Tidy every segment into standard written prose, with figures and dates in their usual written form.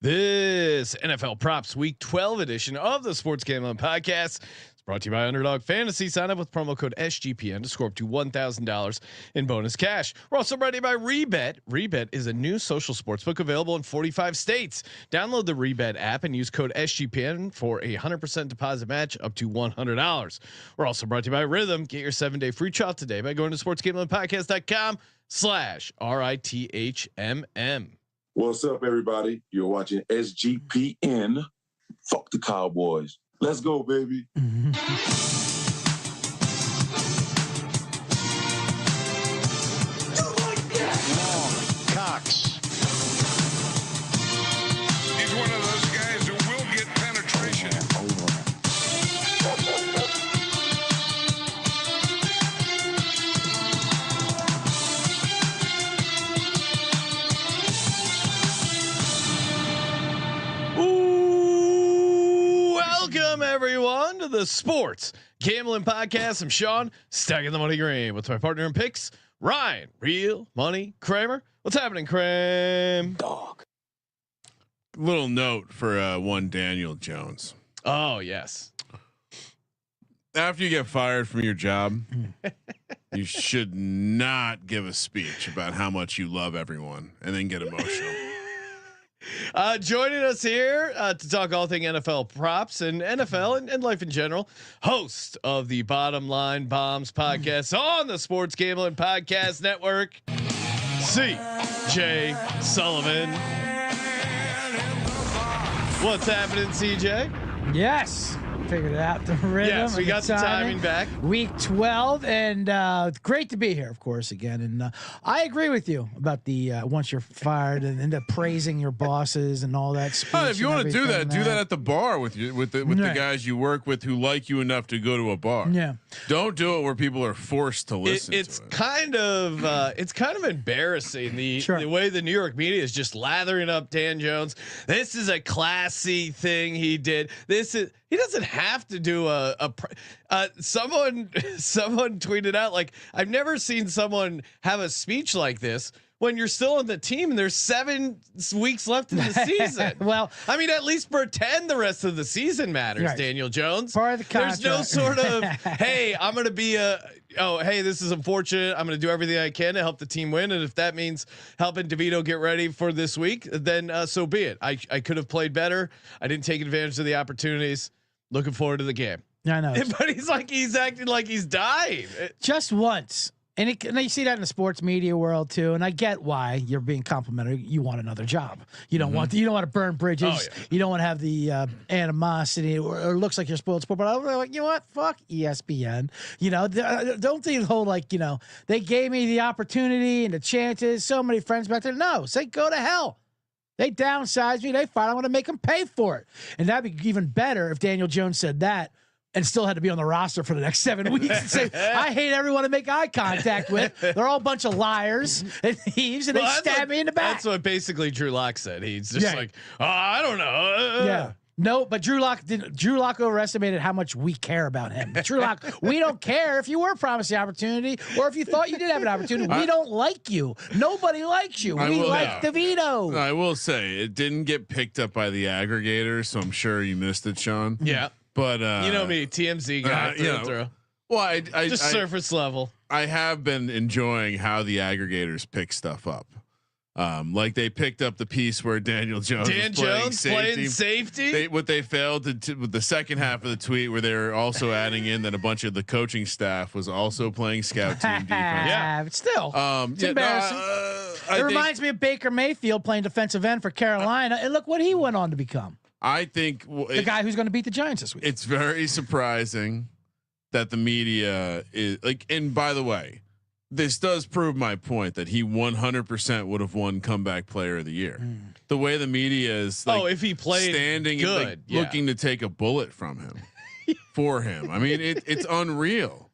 This NFL Props Week 12 edition of the Sports Gambling Podcast is brought to you by Underdog Fantasy. Sign up with promo code SGPN to score up to $1,000 in bonus cash. We're also brought to you by Rebet. Rebet is a new social sportsbook available in 45 states. Download the Rebet app and use code SGPN for a 100% deposit match up to $100. We're also brought to you by Rhythm. Get your 7-day free trial today by going to sportsgamblingpodcast.com/RITHMM. What's up, everybody? You're watching SGPN. Fuck the Cowboys. Let's go, baby. Cox. He's one of those guys who will get penetration. Welcome everyone to the Sports Gambling Podcast. I'm Sean, stacking the money green with my partner in picks, Ryan, Real Money Kramer. What's happening, Kramer? Dog. Little note for one Daniel Jones. Oh yes. After you get fired from your job, you should not give a speech about how much you love everyone and then get emotional. Joining us here to talk all thing NFL props and NFL and life in general, host of the Bottom Line Bombs podcast on the Sports Gambling Podcast Network, CJ Sullivan. What's happening, CJ? Yes, figured it out. The rhythm. Yes, we got the timing back. Week 12, and great to be here, of course, again. And I agree with you about the once you're fired and the praising your bosses and all that. Oh, if you want to do that at the bar with you with the guys you work with who like you enough to go to a bar. Yeah, don't do it where people are forced to listen. It's to it. kind of embarrassing the way the New York media is just lathering up Dan Jones. This is a classy thing he did. He doesn't have to do someone tweeted out, like, I've never seen someone have a speech like this when you're still on the team and there's 7 weeks left in the season. Well, I mean, at least pretend the rest of the season matters, right. Daniel Jones. Part of the contract. There's no sort of, hey, I'm going to be hey, this is unfortunate. I'm going to do everything I can to help the team win. And if that means helping DeVito get ready for this week, then so be it. I could have played better. I didn't take advantage of the opportunities. Looking forward to the game. I know. But he's acting like he's dying. Just once. And you see that in the sports media world too, and I get why you're being complimentary. You want another job. You don't want to burn bridges. Oh, yeah. You don't want to have the animosity, or it looks like you're spoiled sport. But I'm like, you know what? Fuck ESPN. You know, don't think the whole they gave me the opportunity and the chances. So many friends back there. No, say go to hell. They downsized me. They fired. I want to make them pay for it. And that'd be even better if Daniel Jones said that and still had to be on the roster for the next 7 weeks and say, I hate everyone to make eye contact with. They're all a bunch of liars and thieves, and they stab me in the back. That's what basically Drew Lock said. He's just like, I don't know. Yeah. No, but Drew Lock didn't. Drew Lock overestimated how much we care about him. Drew Lock, we don't care if you were promised the opportunity or if you thought you did have an opportunity. We don't like you. Nobody likes you. We like DeVito. I will say it didn't get picked up by the aggregators, so I'm sure you missed it, Sean. Yeah, but you know me, TMZ guy through. Well, I just surface level. I have been enjoying how the aggregators pick stuff up. Like they picked up the piece where Daniel Jones playing safety. What they failed to with the second half of the tweet, where they're also adding in that a bunch of the coaching staff was also playing scout team defense. Yeah, but still, it's embarrassing. It reminds me of Baker Mayfield playing defensive end for Carolina, and look what he went on to become. I think the guy who's going to beat the Giants this week. It's very surprising that the media is like. And by the way, this does prove my point that he 100% would have won comeback player of the year. The way the media is, if he played standing good, and looking to take a bullet from him for him. I mean, it's unreal.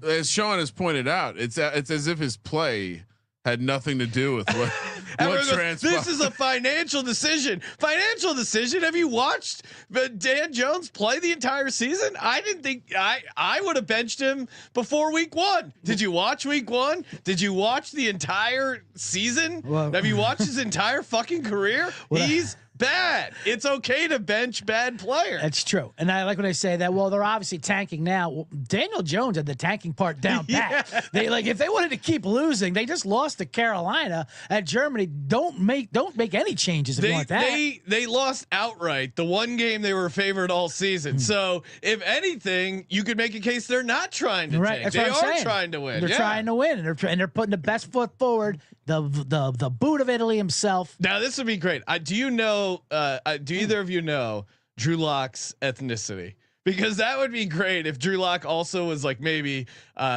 As Sean has pointed out, it's as if his play had nothing to do with what transpired. This is a financial decision. Financial decision. Have you watched Dan Jones play the entire season? I didn't think I would have benched him before week 1. Did you watch week 1? Did you watch the entire season? Well, have you watched his entire fucking career? He's bad. It's okay to bench bad players. That's true. And I like when they say that. Well, they're obviously tanking now. Well, Daniel Jones had the tanking part down pat. Yeah. They like if they wanted to keep losing, they just lost to Carolina at Germany. Don't make any changes if you want that. They lost outright the one game they were favored all season. So if anything, you could make a case they're not trying to tank. They are trying to win. They're trying to win, and they're putting the best foot forward. The boot of Italy himself. Now this would be great. Do you know? Do either of you know Drew Lock's ethnicity? Because that would be great if Drew Lock also was like maybe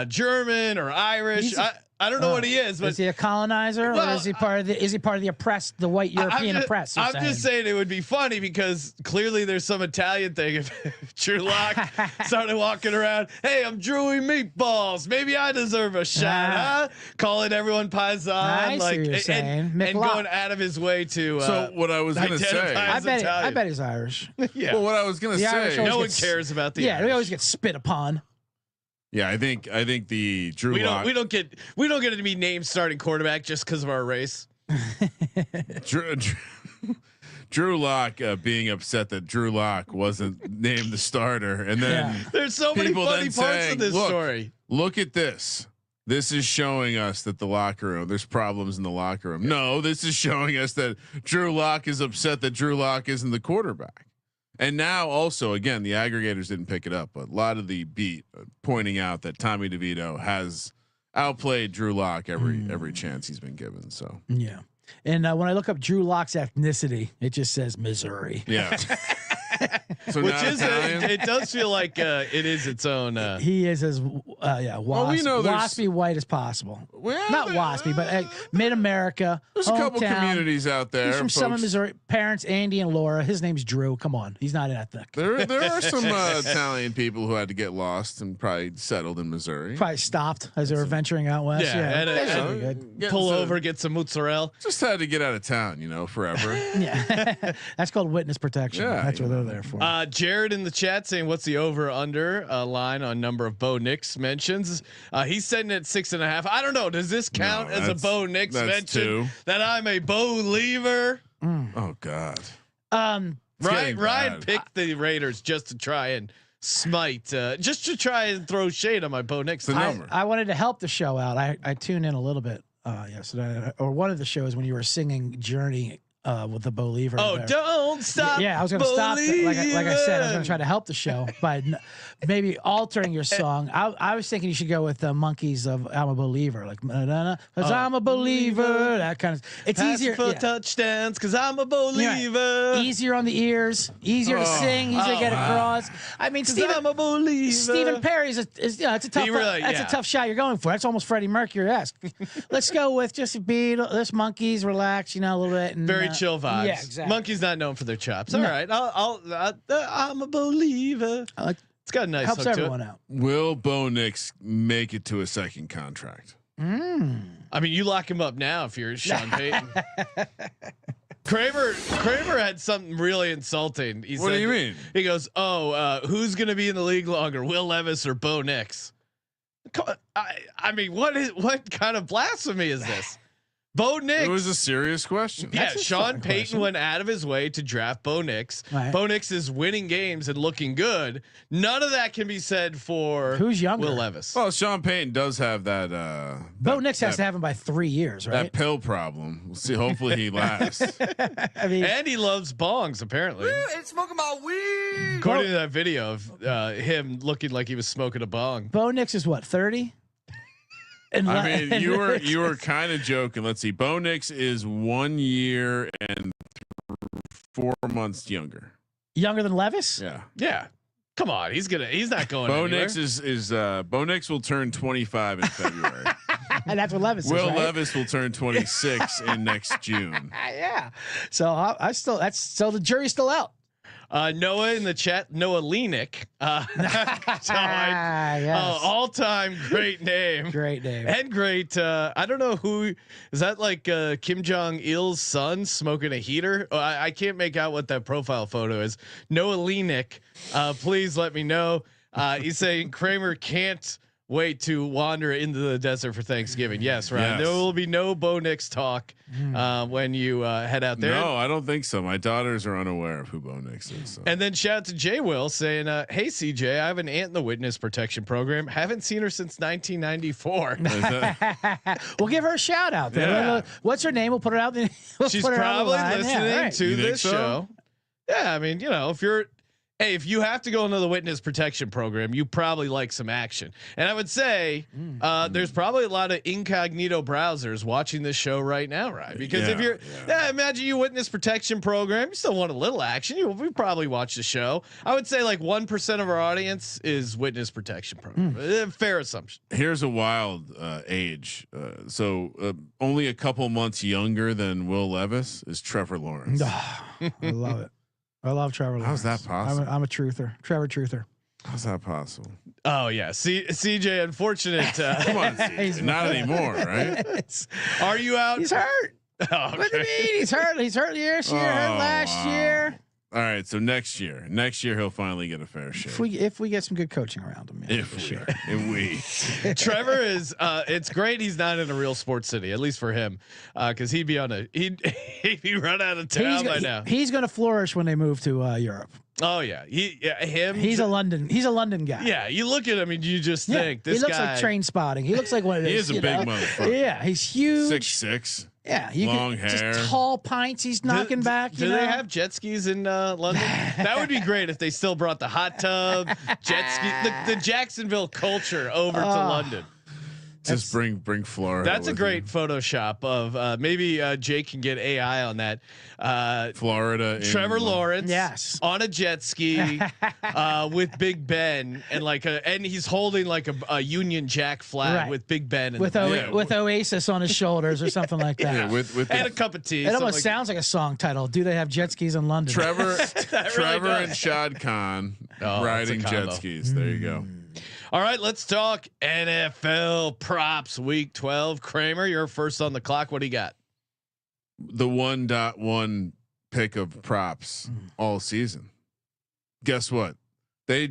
German or Irish. I don't know what he is, but is he a colonizer or is he part of the oppressed, the white European oppressed? I'm just saying it would be funny because clearly there's some Italian thing. If Drew Lock started walking around, hey, I'm Drewy Meatballs. Maybe I deserve a shot, huh? Calling everyone paisan, like and going out of his way to. So what I was gonna say, I bet he's Irish. Yeah. Well, what I was gonna say, no one cares about the. Yeah, Irish. they always get spit upon. Yeah, I think the Drew Lock. We don't get to be named starting quarterback just because of our race. Drew Lock being upset that Drew Lock wasn't named the starter, and then there's so many funny parts of this story. Look at this. This is showing us that the locker room, there's problems in the locker room. No, this is showing us that Drew Lock is upset that Drew Lock isn't the quarterback. And now also, again, the aggregators didn't pick it up, but a lot of the beat pointing out that Tommy DeVito has outplayed Drew Lock every chance he's been given. So yeah. And when I look up Drew Lock's ethnicity, it just says Missouri. Yeah. So which is it does feel like it is its own. He is as waspy white as possible. Well, not waspy, but mid America. There's a couple communities out there. He's from Summit, Missouri. Parents Andy and Laura. His name's Drew. Come on, he's not ethnic. There are some Italian people who had to get lost and probably settled in Missouri. Probably stopped as they were venturing out west. Yeah, pull over, get some mozzarella. Just had to get out of town, forever. Yeah, that's called witness protection. Yeah, that's what they're there for. Jared in the chat saying, "What's the over under line on number of Bo Nix mentions?" He's setting it 6.5. I don't know. Does this count as a Bo Nix mention? That I'm a Bo lever? Oh God. Ryan picked the Raiders just to try and smite, just to try and throw shade on my Bo Nix. I wanted to help the show out. I tuned in a little bit yesterday, or one of the shows when you were singing Journey. With the believer. Oh, there. don't stop. Yeah, I was going to stop. Like I said, I was going to try to help the show by maybe altering your song. I was thinking you should go with the Monkeys of "I'm a Believer," like "Cause I'm a believer." That kind of. It's easier for touchdowns because I'm a believer. Yeah. Easier on the ears, easier to sing, easier to get across. I mean, I'm a believer. Stephen Perry is it's a tough. That's a tough shot you're going for. That's almost Freddie Mercury-esque. Let's go with just a beat. Let's Monkeys, relax, a little bit. And, very chill vibes. Yeah, exactly. Monkey's not known for their chops. All right, I'm a believer. It's got a nice helps hook everyone to it. out. Will Bo Nix make it to a second contract? I mean, you lock him up now if you're Sean Payton. Kramer had something really insulting. He what said, do you mean? He goes, who's going to be in the league longer, Will Levis or Bo Nix? I mean, what kind of blasphemy is this? Bo Nix. It was a serious question. Yeah, Sean Payton went out of his way to draft Bo Nix. Right. Bo Nix is winning games and looking good. None of that can be said for who's younger? Will Levis. Well, Sean Payton does have that. Bo Nix has to have him by 3 years, right? That pill problem. We'll see. Hopefully he lasts. I mean, and he loves bongs apparently. It's smoking my weed. According to that video of him looking like he was smoking a bong. Bo Nix is what, 30? I mean, you were kind of joking. Let's see. Bo Nix is 1 year and 4 months younger. Younger than Levis? Yeah. Come on, he's not going. Bo anywhere. Nix is Bo Nix will turn 25 in February. And that's what Levis is. Will right? Levis will turn 26 in next June. Yeah. So the jury's still out. Noah in the chat, Noah Leanick. Yes. All-time great name. Great name. And great. I don't know who is that. Like Kim Jong Il's son smoking a heater. I can't make out what that profile photo is. Noah Leanick, please let me know. He's saying Kramer can't wait to wander into the desert for Thanksgiving. Yes, right. Yes. There will be no Bo Nix talk when you head out there. No, I don't think so. My daughters are unaware of who Bo Nix is. So. And then shout out to Jay Will saying, "Hey CJ, I have an aunt in the witness protection program. Haven't seen her since 1994. We'll give her a shout out. There. Yeah. What's her name? We'll put her out. She's probably listening to You think this so? show. Yeah, I mean, if you have to go into the witness protection program, you probably like some action. And I would say there's probably a lot of incognito browsers watching this show right now, right? Because if you're, imagine you witness protection program, you still want a little action. We probably watch the show. I would say like 1% of our audience is witness protection program. Fair assumption. Here's a wild age. Only a couple months younger than Will Levis is Trevor Lawrence. I love it. I love Trevor Lawrence. How's that possible? I'm a truther. Trevor Truther. How's that possible? Oh yeah, CJ. Unfortunate. Come on, CJ. Not anymore, right? Are you out? He's hurt. Okay. What do you mean? He's hurt. He's hurt this year. Hurt last year. All right, so next year he'll finally get a fair shake. If we get some good coaching around him, yeah, If we. Trevor is. It's great he's not in a real sports city, at least for him, because he'd be he'd be run out of town by now. He's going to flourish when they move to Europe. Oh yeah, He's a London guy. Yeah, you look at him and you just think this he looks guy. like Train Spotting. He looks like one of those. He is a big motherfucker. Yeah, he's huge. 6'6". Yeah, long hair, just tall pints. He's knocking back. Do they have jet skis in London? That would be great if they still brought the hot tub, jet ski, the Jacksonville culture over to London. Just bring Florida. That's a great Photoshop of maybe Jake can get AI on that. Florida. Trevor Lawrence, yes, on a jet ski with Big Ben and he's holding like a Union Jack flag with Big Ben with Oasis on his shoulders or something like that. Yeah, with and a cup of tea. It almost sounds like a song title. Do they have jet skis in London? Trevor really and Shad Khan riding jet skis. There you go. All right, let's talk NFL props week 12. Kramer, you're first on the clock. What do you got? The 1.1 pick of props all season. Guess what? They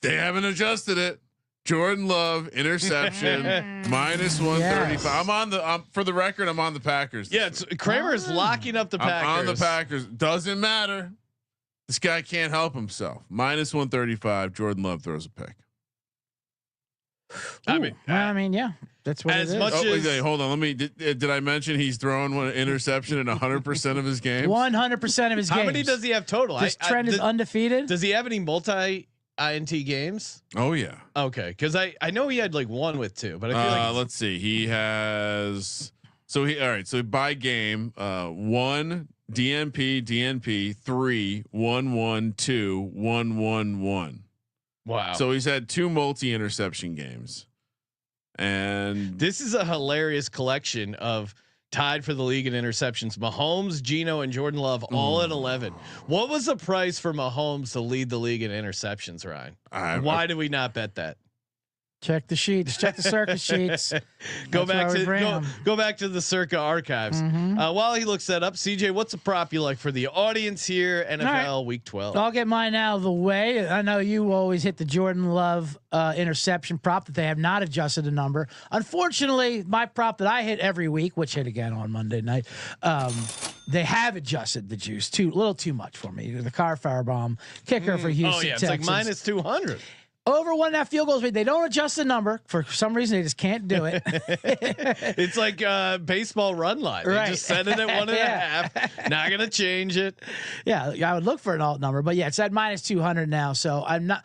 haven't adjusted it. Jordan Love interception minus 135. Yes. For the record, I'm on the Packers. Yeah, Kramer is locking up the Packers. I'm on the Packers. Doesn't matter. This guy can't help himself. Minus 135. Jordan Love throws a pick. Ooh, I mean, yeah, that's what as it is. much as, hold on. Did I mention he's throwing one interception in 100% of his games? 100% of his games. How many does he have total? This trend is undefeated. Does he have any multi-INT games? Oh yeah. Okay, because I know he had like one with two, but I feel like let's see. He has all right. So by game, 1 DNP 3 1 2 1. Wow. So he's had 2 multi-interception games. And this is a hilarious collection of tied for the league in interceptions. Mahomes, Geno, and Jordan Love all at 11. What was the price for Mahomes to lead the league in interceptions, Ryan? Why did we not bet that? Check the sheets. Check the circus sheets. Go back to the Circa archives. While he looks that up, CJ, what's a prop you like for the audience here? NFL Week 12. I'll get mine out of the way. I know you always hit the Jordan Love interception prop that they have not adjusted the number. Unfortunately, my prop that I hit every week, which hit again on Monday night, they have adjusted the juice a little too much for me. The Carr Firebomb kicker for Houston. Oh yeah, it's Texans. like minus 200. Over 1.5 field goals. They don't adjust the number for some reason. They just can't do it. It's like baseball run line. They just set it at 1.5. Not gonna change it. Yeah, I would look for an alt number, but yeah, it's at minus 200 now. So I'm not.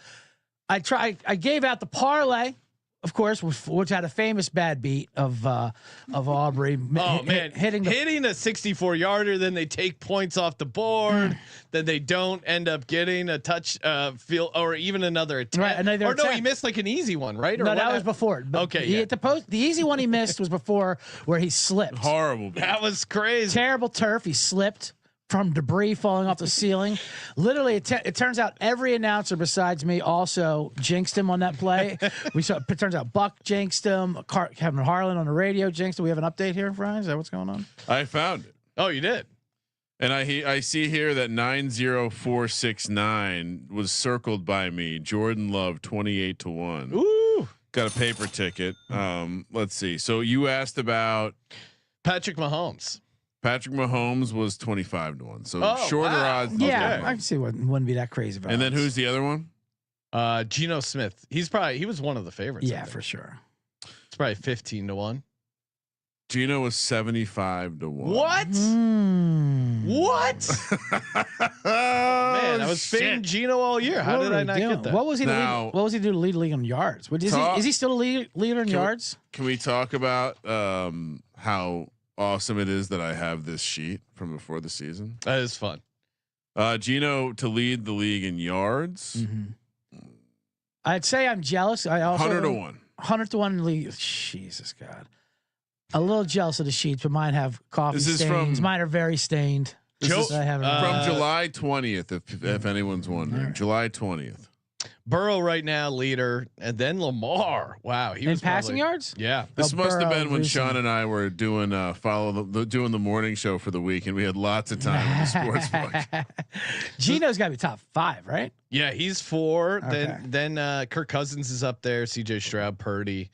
I gave out the parlay, of course, which had a famous bad beat of Aubrey. Oh man, hitting a 64-yarder, then they take points off the board, then they don't end up getting a touch field or even another attempt. Right, no, he missed like an easy one, right? No, that was before. Okay, he hit the post. The easy one he missed was before where he slipped. Horrible. That was crazy. Terrible turf. He slipped. from debris falling off the ceiling. Literally, it turns out every announcer besides me also jinxed him on that play. It turns out Buck jinxed him. Kevin Harlan on the radio jinxed him. We have an update here, Brian. Is that what's going on? I found it. Oh, you did. And I see here that 90469 was circled by me. Jordan Love 28-1. Ooh, got a paper ticket. Let's see. So you asked about Patrick Mahomes. Patrick Mahomes was 25-1. So shorter odds. Yeah, Okay. I can see wouldn't be that crazy. And then who's the other one? Geno Smith. He was one of the favorites. Yeah, for sure. It's probably 15-1. Geno was 75-1. What? What? Man, I was fading Geno all year. How did I not get that? What was he? What was he do to lead the league in yards? Is he still a leader in yards? Can we talk about how awesome it is that I have this sheet from before the season? That is fun. Geno to lead the league in yards. Mm-hmm. I'd say I'm jealous. I also 100-1. 100-1 league. Jesus God. A little jealous of the sheets, but mine have coffee stains. Mine are very stained. This is I have from July 20th, if anyone's wondering. Right. July 20th. Burrow right now leader, and then Lamar. Wow, he was passing yards. Yeah, this must have been when Sean and I were doing doing the morning show for the week, and we had lots of time in the sports book. Geno's got to be top 5, right? Yeah, he's 4. Okay. Then Kirk Cousins is up there. C.J. Stroud, Purdy.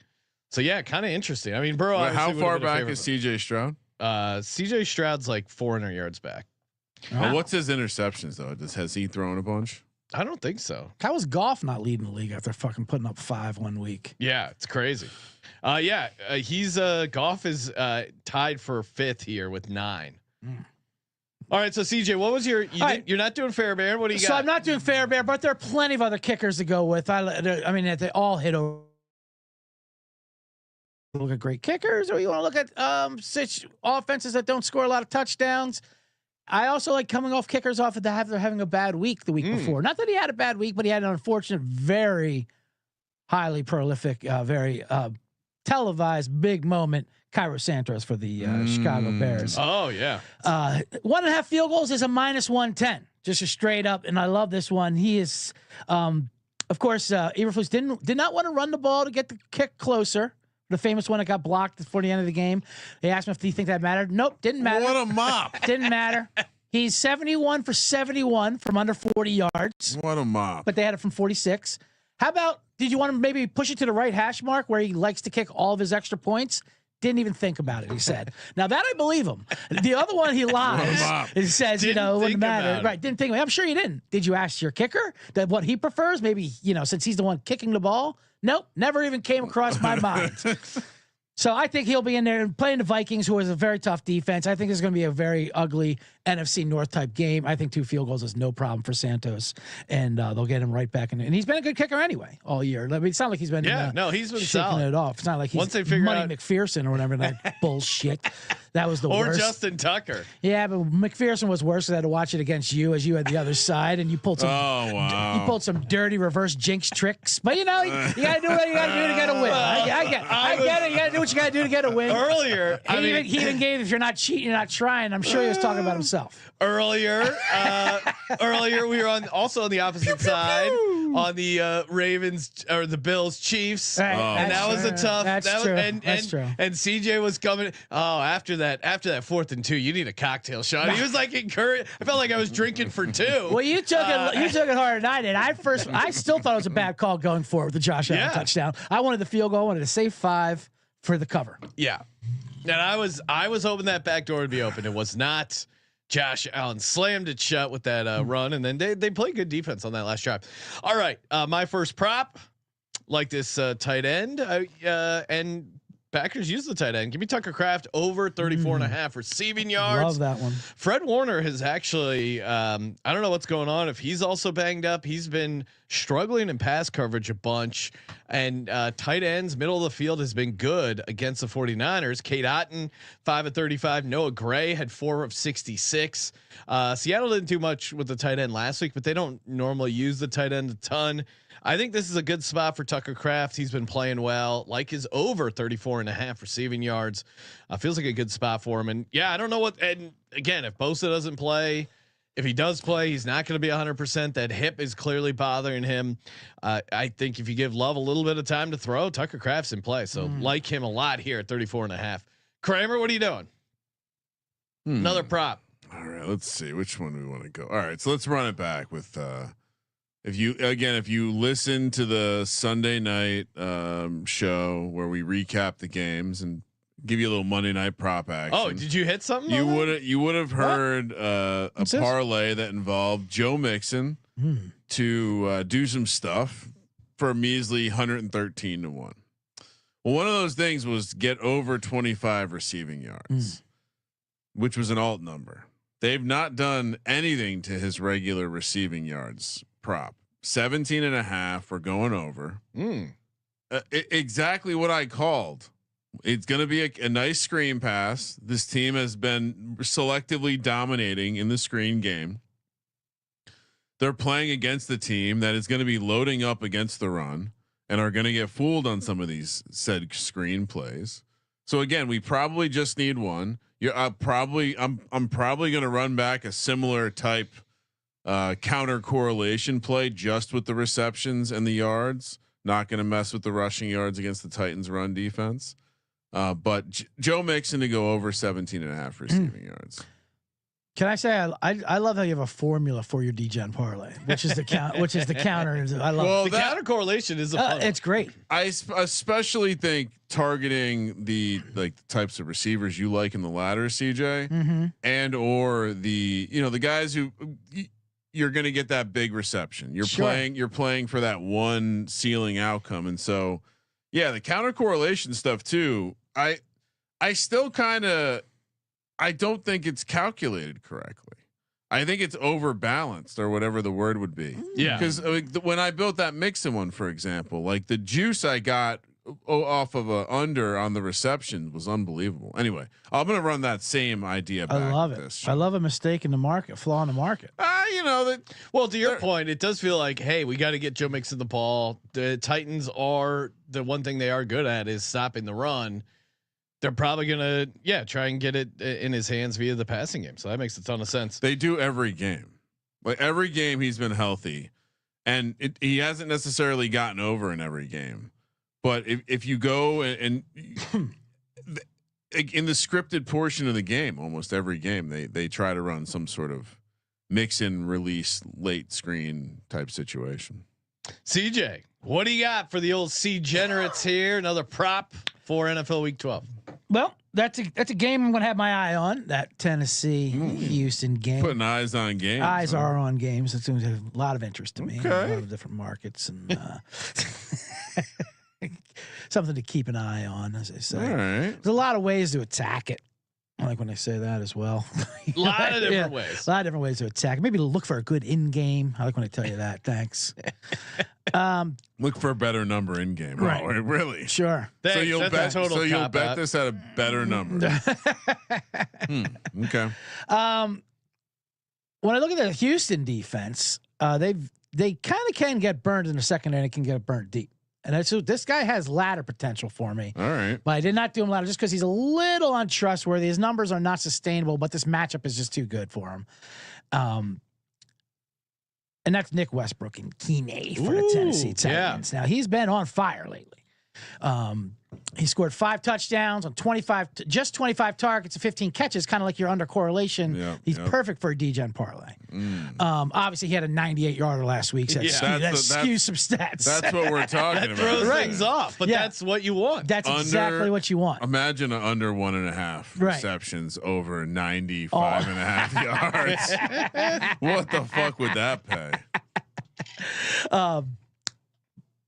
So yeah, kind of interesting. I mean, Burrow. How far back is C.J. Stroud? C.J. Stroud's like 400 yards back. Wow. What's his interceptions though? Has he thrown a bunch? I don't think so. How was Goff not leading the league after fucking putting up 5 1 week? Yeah, it's crazy. He's Goff is tied for 5th here with 9. All right, so CJ, what was you're not doing Fairbairn? What do you got? So I'm not doing Fairbairn, but there are plenty of other kickers to go with. I mean, they all hit over. Look at great kickers, or you want to look at offenses that don't score a lot of touchdowns. I also like coming off kickers off they're having a bad week the week before. Not that he had a bad week, but he had an unfortunate, very highly prolific, very televised big moment. Cairo Santos for the Chicago Bears. Oh yeah. 1.5 field goals is a -110, just a straight up. And I love this one. He is, of course, Eberflus did not want to run the ball to get the kick closer. The famous one that got blocked before the end of the game. They asked him if he think that mattered. Nope, didn't matter. What a mop! Didn't matter. He's 71 for 71 from under 40 yards. What a mop! But they had it from 46. How about? Did you want to maybe push it to the right hash mark where he likes to kick all of his extra points? Didn't even think about it. He said. Now that I believe him. The other one he lies. He says it wouldn't matter. Right? Didn't think. I'm sure you didn't. Did you ask your kicker that what he prefers? Maybe since he's the one kicking the ball. Nope, never even came across my mind. So I think he'll be in there and playing the Vikings, who is a very tough defense. I think it's going to be a very ugly NFC North type game. I think 2 field goals is no problem for Santos, and they'll get him right back in. And he's been a good kicker anyway all year. I mean, it's not like he's been he's been shaking solid. it off. It's not like he's Once they figure Money out McPherson or whatever that bullshit. That was the worst. Or Justin Tucker. Yeah, but McPherson was worse. I had to watch it against you as you had the other side, and you pulled some. Oh wow! You pulled some dirty reverse jinx tricks. But you gotta do what you gotta do to get a win. I get it. You gotta do what you gotta do to get a win. Earlier, he even gave, if you're not cheating, you're not trying. I'm sure he was talking about himself. Earlier, we were on the opposite side on the Ravens or the Bills Chiefs, Right, and that was a tough. That's true. That's true. And CJ was coming. Oh, after that 4th and 2, you need a cocktail shot. He was like encouraged. I felt like I was drinking for 2. Well, you took it harder than I did. I still thought it was a bad call going for it with the Josh Allen touchdown. I wanted the field goal. I wanted to save 5 for the cover. Yeah, and I was hoping that back door would be open. It was not. Josh Allen slammed it shut with that run, and then they played good defense on that last drive. All right, my first prop, like this tight end, and Packers use the tight end. Give me Tucker Kraft over 34.5 receiving yards. Love that one. Fred Warner has actually, I don't know what's going on. If he's also banged up, he's been struggling in pass coverage a bunch, and tight ends, middle of the field has been good against the 49ers. Kate Otten, 5 of 35. Noah Gray had 4 of 66. Seattle didn't do much with the tight end last week, but they don't normally use the tight end a ton. I think this is a good spot for Tucker Kraft. He's been playing well, like his over 34.5 receiving yards. Feels like a good spot for him. And yeah, I don't know what, and again, if Bosa doesn't play, if he does play, he's not going to be 100%. That hip is clearly bothering him. I think if you give Love a little bit of time to throw, Tucker Kraft's in play. So like him a lot here at 34.5. Kramer, what are you doing? Another prop. All right, let's see which one we want to go. All right, so let's run it back with if you listen to the Sunday night show where we recap the games and give you a little Monday night prop action. Oh, did you hit something? You would have heard a parlay that involved Joe Mixon to do some stuff for a measly 113 to 1. Well, one of those things was get over 25 receiving yards, which was an alt number. They've not done anything to his regular receiving yards prop. 17.5. We're going over. Exactly what I called. It's going to be a nice screen pass. This team has been selectively dominating in the screen game. They're playing against the team that is going to be loading up against the run and are going to get fooled on some of these said screen plays. So again, we probably just need one. I'm probably going to run back a similar type counter correlation play just with the receptions and the yards. Not going to mess with the rushing yards against the Titans run defense. But Joe Mixon to go over 17.5 receiving yards. Can I say I love how you have a formula for your DGen parlay, which is the count, which is the counter. I love the counter correlation is it's great. I especially think targeting the types of receivers you like in the ladder, CJ, and or the guys who you're going to get that big reception. You're playing for that one ceiling outcome, and so yeah, the counter correlation stuff too. I still kind of. I don't think it's calculated correctly. I think it's overbalanced or whatever the word would be. Yeah. Because when I built that Mixon one, for example, like the juice I got off of a under on the reception was unbelievable. Anyway, I'm going to run that same idea back. I love it. I love a mistake in the market, flaw in the market. Well, to your point, it does feel like, hey, we got to get Joe Mixon the ball. The Titans are the one thing they are good at is stopping the run. They're probably gonna, try and get it in his hands via the passing game. So that makes a ton of sense. They do every game. Like every game, he's been healthy, and he hasn't necessarily gotten over in every game. But if you go and in the scripted portion of the game, almost every game they try to run some sort of mix in release late screen type situation. CJ, what do you got for the old C-generates here? Another prop for NFL Week 12. Well, that's a game I'm going to have my eye on. That Tennessee Houston game. Putting eyes on games. Eyes are on games. It's going to have a lot of interest to me. Okay. A lot of different markets and something to keep an eye on, as I say. All right. There's a lot of ways to attack it. I like when I say that as well. A lot of different ways. A lot of different ways to attack. Maybe look for a good in game. I like when I tell you that. Thanks. Look for a better number in game. Right. Oh, really? Sure. So you'll bet this at a better number. Okay. When I look at the Houston defense, they kind of can get burned in the secondary and it can get burnt deep. And so this guy has ladder potential for me. All right. But I did not do him ladder just because he's a little untrustworthy. His numbers are not sustainable, but this matchup is just too good for him. And that's Nick Westbrook and Keeney for the Tennessee Titans. Yeah. Now he's been on fire lately. He scored 5 touchdowns on 25 targets and 15 catches, kind of like your under correlation. Yeah, he's perfect for a DGen parlay. Obviously he had a 98-yarder last week. So that skews some stats. That's what we're talking about. Throws things off, but that's what you want. That's exactly what you want. Imagine an under 1.5 receptions over 95.5 yards. What the fuck would that pay?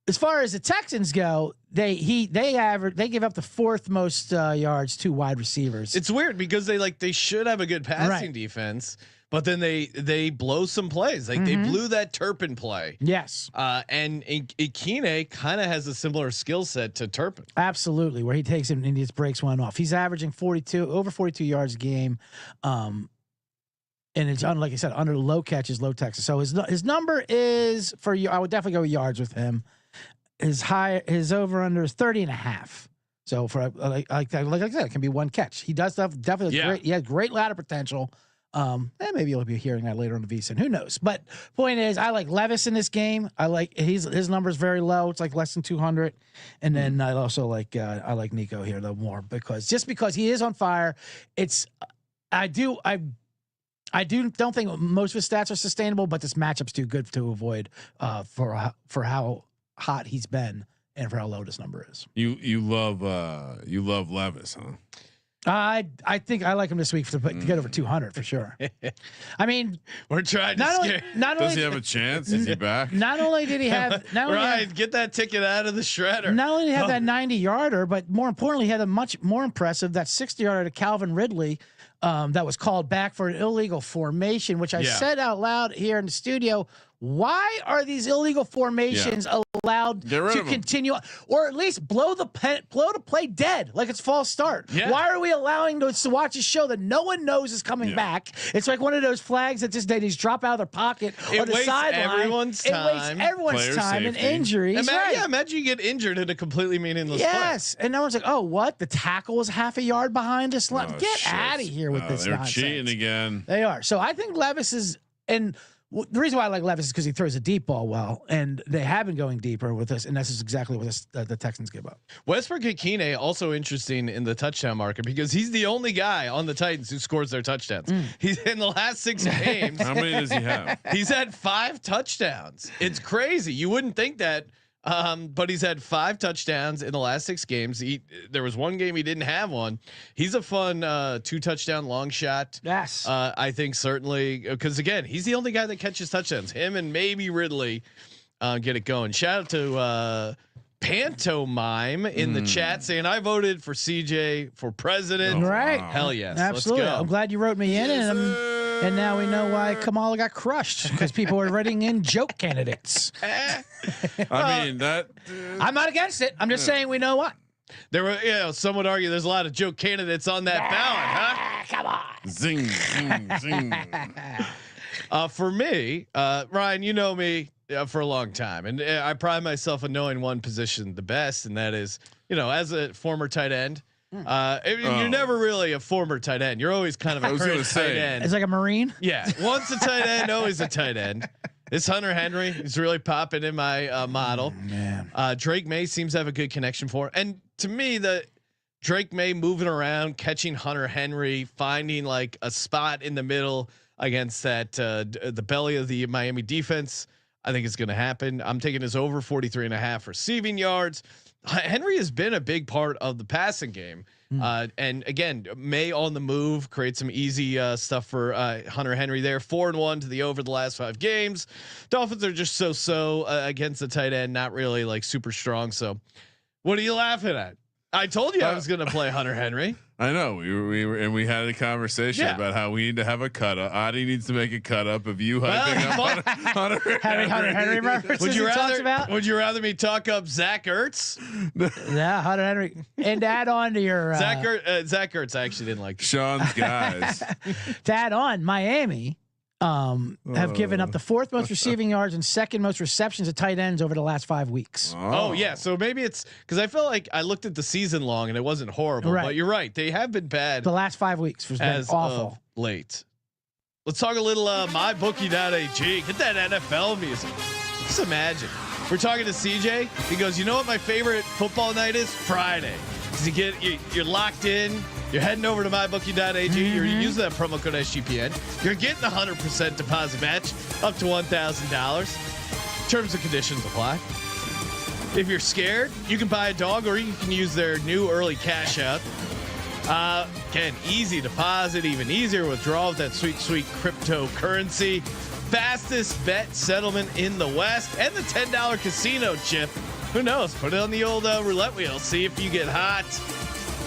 As far as the Texans go, they give up the 4th most yards to wide receivers. It's weird because they should have a good passing defense, but then they blow some plays. Like they blew that Turpin play. Yes. And Ikine kind of has a similar skill set to Turpin. Absolutely, where he takes it and he just breaks one off. He's averaging over 42 yards a game. And it's like I said, under low catches, low Texas. So his number is for you. I would definitely go yards with him. His over under is 30.5. So for like I said, it can be one catch. He does stuff definitely great. He has great ladder potential. And maybe you'll be hearing that later on the VSiN. Who knows? But point is, I like Levis in this game. I like his number is very low. It's like less than 200. And then I also like I like Nico here though more because he is on fire. I don't think most of his stats are sustainable, but this matchup's too good to avoid for how hot he's been and for how low this number is. You love Levis, huh? I think I like him this week to get over 200 for sure. I mean, we're trying to scare. Does he have a chance? Is he back? Not only did he have, get that ticket out of the shredder. Not only did he have that 90-yarder, but more importantly, he had a much more impressive that 60-yarder to Calvin Ridley. That was called back for an illegal formation, which I said out loud here in the studio. Why are these illegal formations allowed to continue, or at least blow the play dead, like it's false start? Yeah. Why are we allowing us to watch a show that no one knows is coming back? It's like one of those flags that they just drop out of their pocket or the sideline. It wastes everyone's time and injuries. Imagine you get injured in a completely meaningless play. And no one's like, oh, what? The tackle is half a yard behind us. Get out of here with this nonsense. They're cheating again. They are. So I think Levis is, and the reason why I like Levis is because he throws a deep ball well, and they have been going deeper with this, and this is exactly what the Texans give up. Westbrook-Ikine also interesting in the touchdown market because he's the only guy on the Titans who scores their touchdowns. He's in the last 6 games. How many does he have? He's had 5 touchdowns. It's crazy. You wouldn't think that. But he's had 5 touchdowns in the last 6 games. There was one game he didn't have one. He's a fun 2-touchdown long shot. Yes. I think certainly because again, he's the only guy that catches touchdowns. Him and maybe Ridley get it going. Shout out to Pantomime in the chat saying I voted for CJ for president. Right. Wow. Hell yes. Absolutely. Let's go. I'm glad you wrote me in, and now we know why Kamala got crushed because people were writing in joke candidates. I mean that. I'm not against it. I'm just saying we know what. There were, some would argue there's a lot of joke candidates on that ballot, huh? Come on. Zing, zing, zing. For me, Ryan, you know me for a long time, and I pride myself on knowing one position the best, and that is, as a former tight end. You're never really a former tight end. You're always kind of a current tight end. It's like a Marine. Yeah, once a tight end, always a tight end. This Hunter Henry is really popping in my model. Man, Drake May seems to have a good connection for him. And to me, the Drake May moving around, catching Hunter Henry, finding like a spot in the middle against that the belly of the Miami defense, I think it's going to happen. I'm taking his over 43.5 receiving yards. Henry has been a big part of the passing game. And again, May on the move, create some easy stuff for Hunter Henry there. 4-1 to the over the last 5 games. Dolphins are just so against the tight end, not really like super strong. So what are you laughing at? I told you I was going to play Hunter Henry. I know we had a conversation about how we need to have a cut up. Adi needs to make a cut up of you hyping up Hunter Henry references. Would you rather me talk up Zach Ertz? Yeah, Hunter Henry, and add on to your Zach Ertz. I actually didn't like Sean's guys. To add on, Miami have given up the 4th most receiving yards and 2nd most receptions to tight ends over the last 5 weeks. Oh yeah, so maybe it's because I felt like I looked at the season long and it wasn't horrible, but you're right, they have been bad. The last 5 weeks has been awful. Late. Let's talk a little mybookie.ag. Get that NFL music. Just imagine we're talking to CJ. He goes, "You know what my favorite football night is? Friday." Because you're locked in. You're heading over to mybookie.ag. You're using that promo code SGPN. You're getting a 100% deposit match up to $1,000. Terms and conditions apply. If you're scared, you can buy a dog, or you can use their new early cash out. Again, easy deposit, even easier withdrawal with that sweet cryptocurrency. Fastest bet settlement in the West, and the $10 casino chip. Who knows? Put it on the old roulette wheel. See if you get hot.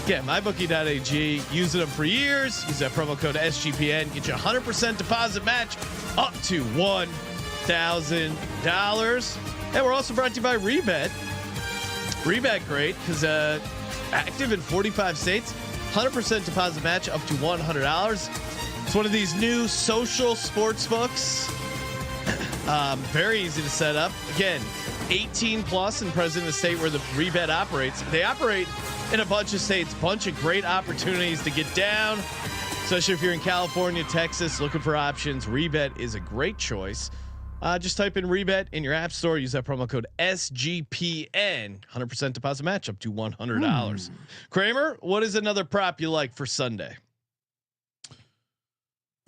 Again, mybookie.ag, using them for years. Use that promo code SGPN. Get you 100% deposit match up to $1,000. And we're also brought to you by Rebet. Rebet, great, because active in 45 states. 100% deposit match up to $100. It's one of these new social sports books. Very easy to set up. Again, 18 plus and present in the state where the Rebet operates. They operate in a bunch of states, bunch of great opportunities to get down, especially if you're in California, Texas, looking for options. Rebet is a great choice. Just type in Rebet in your app store. Use that promo code SGPN. 100% deposit match up to $100. Kramer, what is another prop you like for Sunday?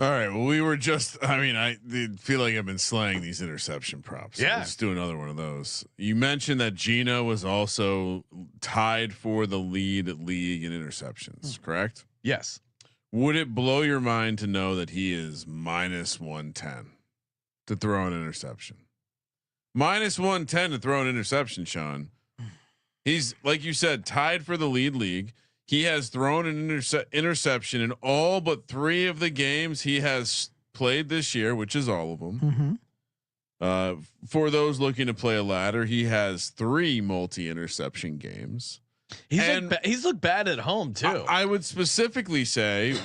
All right. Well, we were just. I mean, I feel like I've been slaying these interception props. Yeah. Let's do another one of those. You mentioned that Gino was also tied for the lead league in interceptions, correct? Yes. Would it blow your mind to know that he is -110 to throw an interception? -110 to throw an interception, Sean. He's, like you said, tied for the lead league. He has thrown an interception in all but 3 of the games he has played this year, which is all of them. For those looking to play a ladder, he has 3 multi-interception games. He's looked bad at home too. I would specifically say,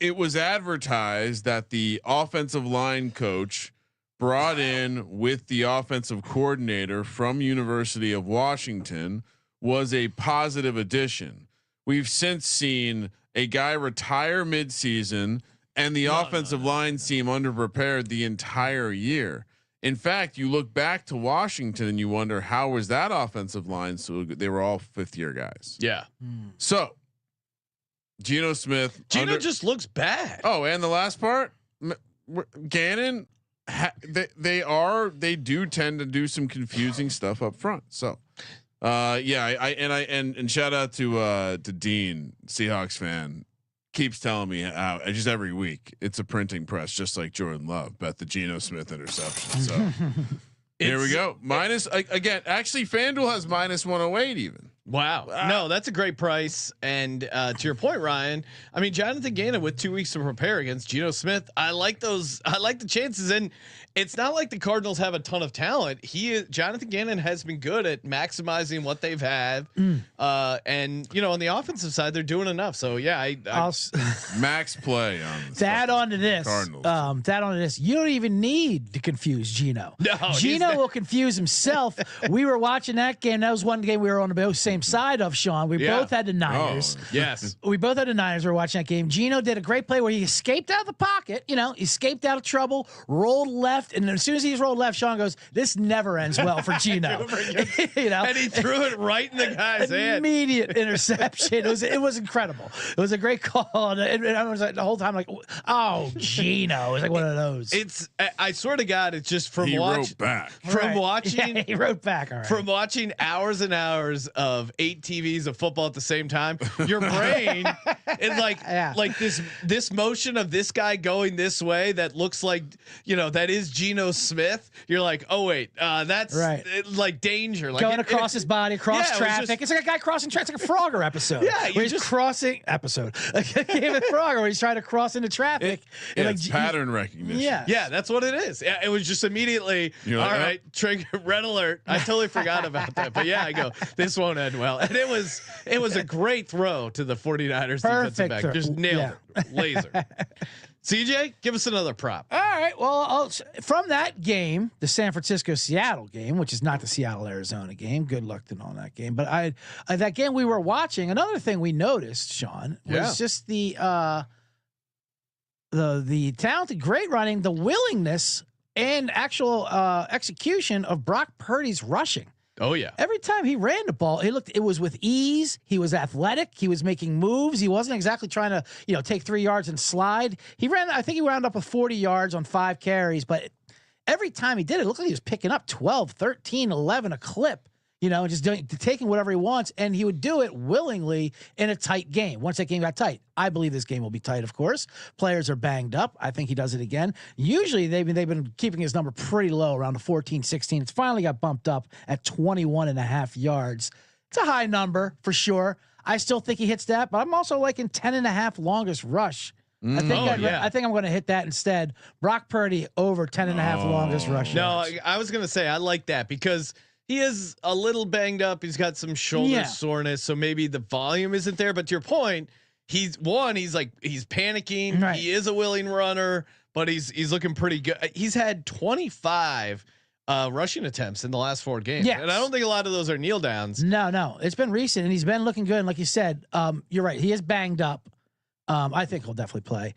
it was advertised that the offensive line coach brought in with the offensive coordinator from University of Washington was a positive addition. We've since seen a guy retire midseason and the offensive line seem underprepared the entire year. In fact, you look back to Washington and you wonder, how was that offensive line so good? They were all 5th-year guys. Yeah. So Geno Smith. Just looks bad. Oh, and the last part, Gannon, they do tend to do some confusing stuff up front. So and shout out to Dean, Seahawks fan, keeps telling me how just every week it's a printing press, just like Jordan Love bet the Geno Smith interception. So here we go. Again, actually FanDuel has -108 even. Wow. No, that's a great price. And to your point, Ryan, I mean, Jonathan Gannon with 2 weeks to prepare against Geno Smith. I like those. I like the chances. And it's not like the Cardinals have a ton of talent. Jonathan Gannon has been good at maximizing what they've had. And on the offensive side, they're doing enough. So yeah, I'll max play on that onto this. Cardinals. That onto this. You don't even need to confuse Geno. No, Geno will confuse himself. We were watching that game. That was one game we were on the same side of, Sean. We both had the Niners. Oh, yes. We both had the Niners. We were watching that game. Geno did a great play where he escaped out of the pocket. He escaped out of trouble, rolled left, and as soon as he's rolled left, Sean goes, "This never ends well for Geno." And he threw it right in the guy's hand. Immediate interception. It was incredible. It was a great call, and I was like the whole time like, "Oh, Geno!" It was like one of those. I swear to God, it's just from wrote back. Watching. Yeah, he wrote back. All right. From watching hours and hours of 8 TVs of football at the same time, your brain is like this motion of this guy going this way that looks like that is Geno Smith. You're like, oh wait, that's right. Like danger, like going across his body, cross traffic. It's like a guy crossing traffic. It's like a Frogger episode. Yeah, where he's crossing episode. Like a game of Frogger where he's trying to cross into traffic. It's pattern recognition. Yeah, that's what it is. Yeah, it was just immediately. You're like, all right, trigger red alert. I totally forgot about that, but yeah, I go, this won't end well. And it was a great throw to the 49ers defensive back. Just nailed it. Laser. CJ, give us another prop. All right. Well, from that game, the San Francisco-Seattle game, which is not the Seattle-Arizona game. Good luck to know that game. But that game we were watching, another thing we noticed, Sean, was just the talented, great running, the willingness and actual execution of Brock Purdy's rushing. Oh yeah. Every time he ran the ball, it was with ease. He was athletic. He was making moves. He wasn't exactly trying to, take 3 yards and slide. I think he wound up with 40 yards on 5 carries, but every time he did it looked like he was picking up 12, 13, 11 a clip, just taking whatever he wants. And he would do it willingly in a tight game. Once that game got tight, I believe this game will be tight. Of course, players are banged up. I think he does it again. Usually they've been keeping his number pretty low around the 14, 16. It's finally got bumped up at 21.5 yards. It's a high number for sure. I still think he hits that, but I'm also liking 10.5 longest rush. I think I'm going to hit that instead. Brock Purdy over 10.5 longest rush. No, yards. I was going to say I like that because he is a little banged up. He's got some shoulder soreness, so maybe the volume isn't there. But to your point, he's panicking. Right. He is a willing runner, but he's looking pretty good. He's had 25 rushing attempts in the last 4 games. Yes. And I don't think a lot of those are kneel downs. No, it's been recent, and he's been looking good. And like you said, you're right. He is banged up. I think he'll definitely play,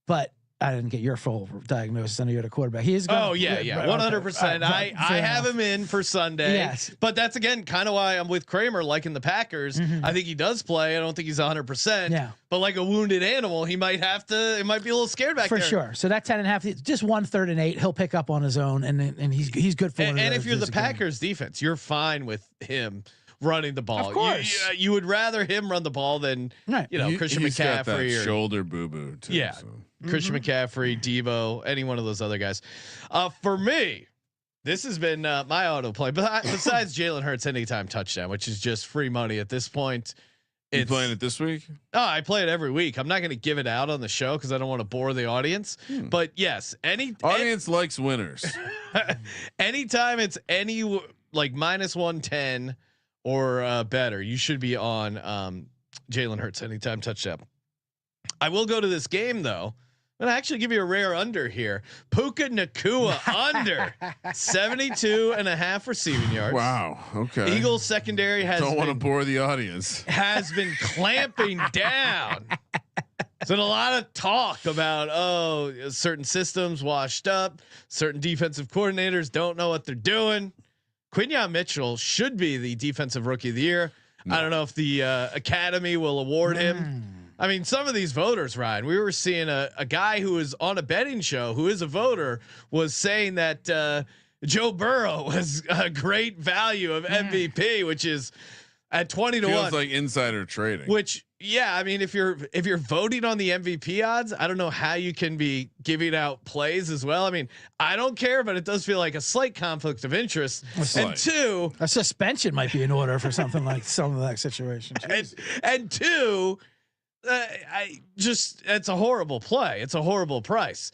but I didn't get your full diagnosis. I know you're the quarterback. He is. Oh yeah, 100%. I have him in for Sunday. Yes, but that's again kind of why I'm with Kramer liking the Packers. I think he does play. I don't think he's 100%. Yeah, but like a wounded animal, he might have to. It might be a little scared back there for sure. So that 10.5, just 1 3rd and 8, he'll pick up on his own, and he's good for. And if you're the Packers defense, you're fine with him running the ball. Of course, you would rather him run the ball than Christian he's got that McCaffrey or shoulder boo boo too. Yeah. So. Christian McCaffrey, Devo, any one of those other guys. For me, this has been my auto play. But besides Jalen Hurts anytime touchdown, which is just free money at this point. You playing it this week? Oh, I play it every week. I'm not going to give it out on the show because I don't want to bore the audience. But yes, audience likes winners. Anytime it's any like -110 or better, you should be on Jalen Hurts anytime touchdown. I will go to this game though. I'm gonna actually give you a rare under here. Puka Nacua under 72.5 receiving yards. Wow. Okay. Eagles secondary don't want to bore the audience. Has been clamping down. There's been a lot of talk about certain systems washed up, certain defensive coordinators don't know what they're doing. Quinyon Mitchell should be the defensive rookie of the year. No. I don't know if the Academy will award him. I mean, some of these voters, Ryan, we were seeing a guy who was on a betting show who is a voter was saying that Joe Burrow was a great value of MVP, which is at 20 to 1. Feels like insider trading. Which, yeah, I mean, if you're voting on the MVP odds, I don't know how you can be giving out plays as well. I mean, I don't care, but it does feel like a slight conflict of interest. And two, a suspension might be in order for something like some of that situation. And two. It's a horrible play. It's a horrible price.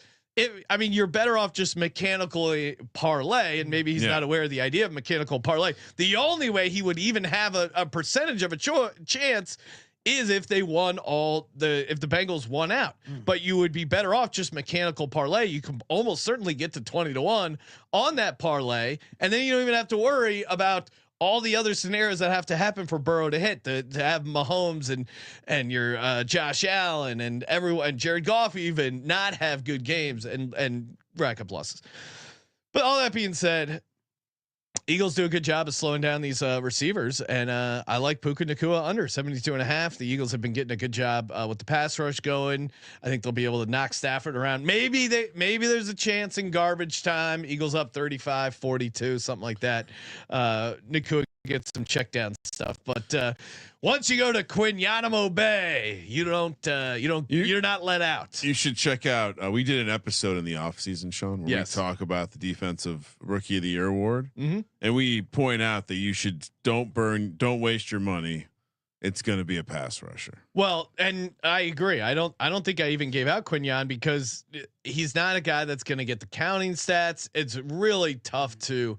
I mean, you're better off just mechanically parlay, and maybe he's not aware of the idea of mechanical parlay. The only way he would even have a percentage of a chance is if they won if the Bengals won out. But you would be better off just mechanical parlay. You can almost certainly get to 20 to 1 on that parlay, and then you don't even have to worry about all the other scenarios that have to happen for Burrow to hit, to have Mahomes and your Josh Allen and everyone and Jared Goff even not have good games and rack up losses. But all that being said, Eagles do a good job of slowing down these receivers, and I like Puka Nacua under 72.5. The Eagles have been getting a good job with the pass rush going. I think they'll be able to knock Stafford around. Maybe there's a chance in garbage time. Eagles up 35-42, something like that. Nacua gets some check down stuff, but once you go to Quinyanamo Bay, you're not let out. You should check out. We did an episode in the off season, Sean, where we talk about the defensive rookie of the year award, and we point out that you should don't waste your money. It's going to be a pass rusher. Well, and I agree. I don't think I even gave out Quinyon because he's not a guy that's going to get the counting stats. It's really tough to.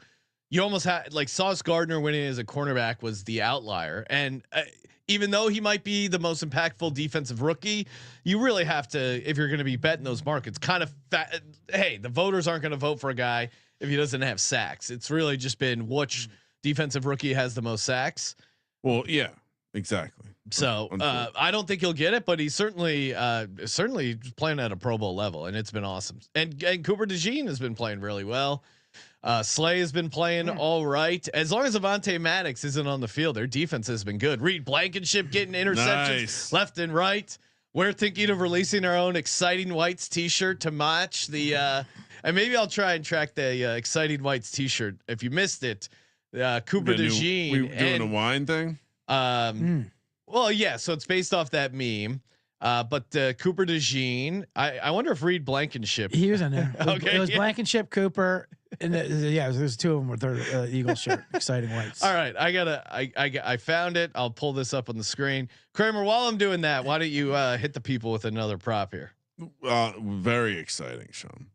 You almost had like Sauce Gardner winning as a cornerback was the outlier. And even though he might be the most impactful defensive rookie, you really have to, if you're going to be betting those markets, kind of hey, the voters aren't going to vote for a guy if he doesn't have sacks. It's really just been which defensive rookie has the most sacks. Well, yeah, exactly. So I don't think he'll get it, but he's certainly playing at a Pro Bowl level, and it's been awesome. And Cooper DeJean has been playing really well. Slay has been playing all right. As long as Avonte Maddox isn't on the field, their defense has been good. Reed Blankenship getting interceptions left and right. We're thinking of releasing our own Exciting Whites t-shirt to match the and maybe I'll try and track the Exciting Whites t-shirt. If you missed it, Cooper DeJean. We doing a wine thing? Well, yeah, so it's based off that meme. But Cooper DeJean, I wonder if Reed Blankenship. He was in there. Okay, it was Blankenship, Cooper, And yeah, there's two of them with their Eagle shirt. Exciting whites. All right, I found it. I'll pull this up on the screen. Kramer, while I'm doing that, why don't you hit the people with another prop here? Very exciting, Sean.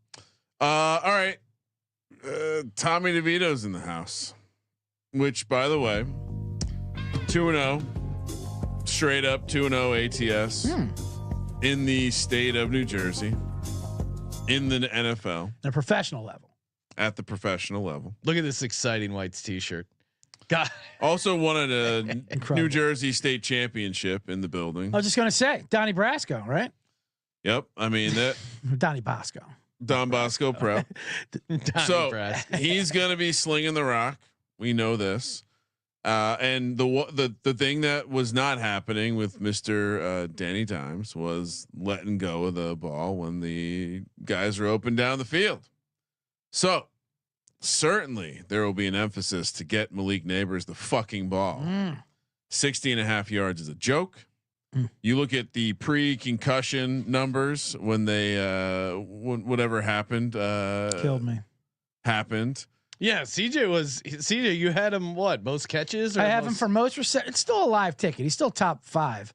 All right, Tommy DeVito's in the house, which, by the way, 2-0, straight up 2-0 ATS in the state of New Jersey, in the NFL, at a professional level. At the professional level. Look at this exciting whites T-shirt. God. Also won a New Jersey state championship in the building. I was just gonna say Donnie Brasco, right? Yep. I mean that. Donnie Bosco. Don Bosco Pro. So Brasco. he's gonna be slinging the rock. We know this. And the thing that was not happening with Mr. Danny Dimes was letting go of the ball when the guys are open down the field. So certainly there will be an emphasis to get Malik Neighbors the fucking ball. 60.5 yards is a joke. You look at the pre-concussion numbers when they whatever happened Killed me. happened. Yeah, CJ. You had him what? Most catches? Or I have him for most receptions. It's still a live ticket. He's still top 5,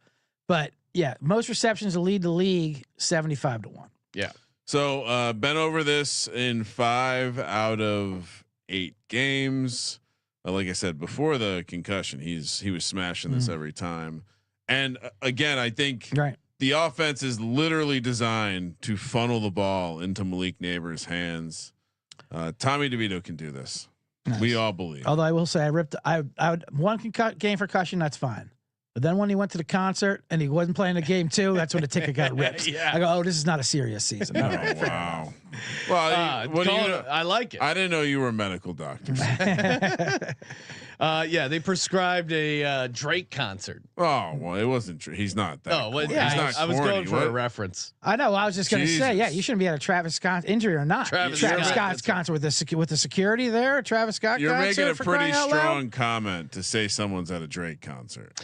but yeah, most receptions to lead the league 75-1. Yeah. So been over this in 5 out of 8 games. Like I said before the concussion, he was smashing this every time. And again, I think the offense is literally designed to funnel the ball into Malik Neighbors' hands. Tommy DeVito can do this. Nice. We all believe. Although I will say, I would one game for concussion, that's fine. But then when he went to the concert and he wasn't playing the game too, that's when the ticket got ripped. Yeah. I go, oh, this is not a serious season. Oh, wow. Well, what do you know? I like it. I didn't know you were a medical doctor. Yeah, they prescribed a Drake concert. Oh well, it wasn't true. He's not that. Oh, well, yeah, he's not I was corny. going for What? a reference. I know. I was just going to say, yeah, Jesus. you shouldn't be at a Travis Scott injury or not. Travis Scott's Scott. concert with the security there. Travis Scott. You're concert making a for pretty crying out loud? strong comment to say someone's at a Drake concert.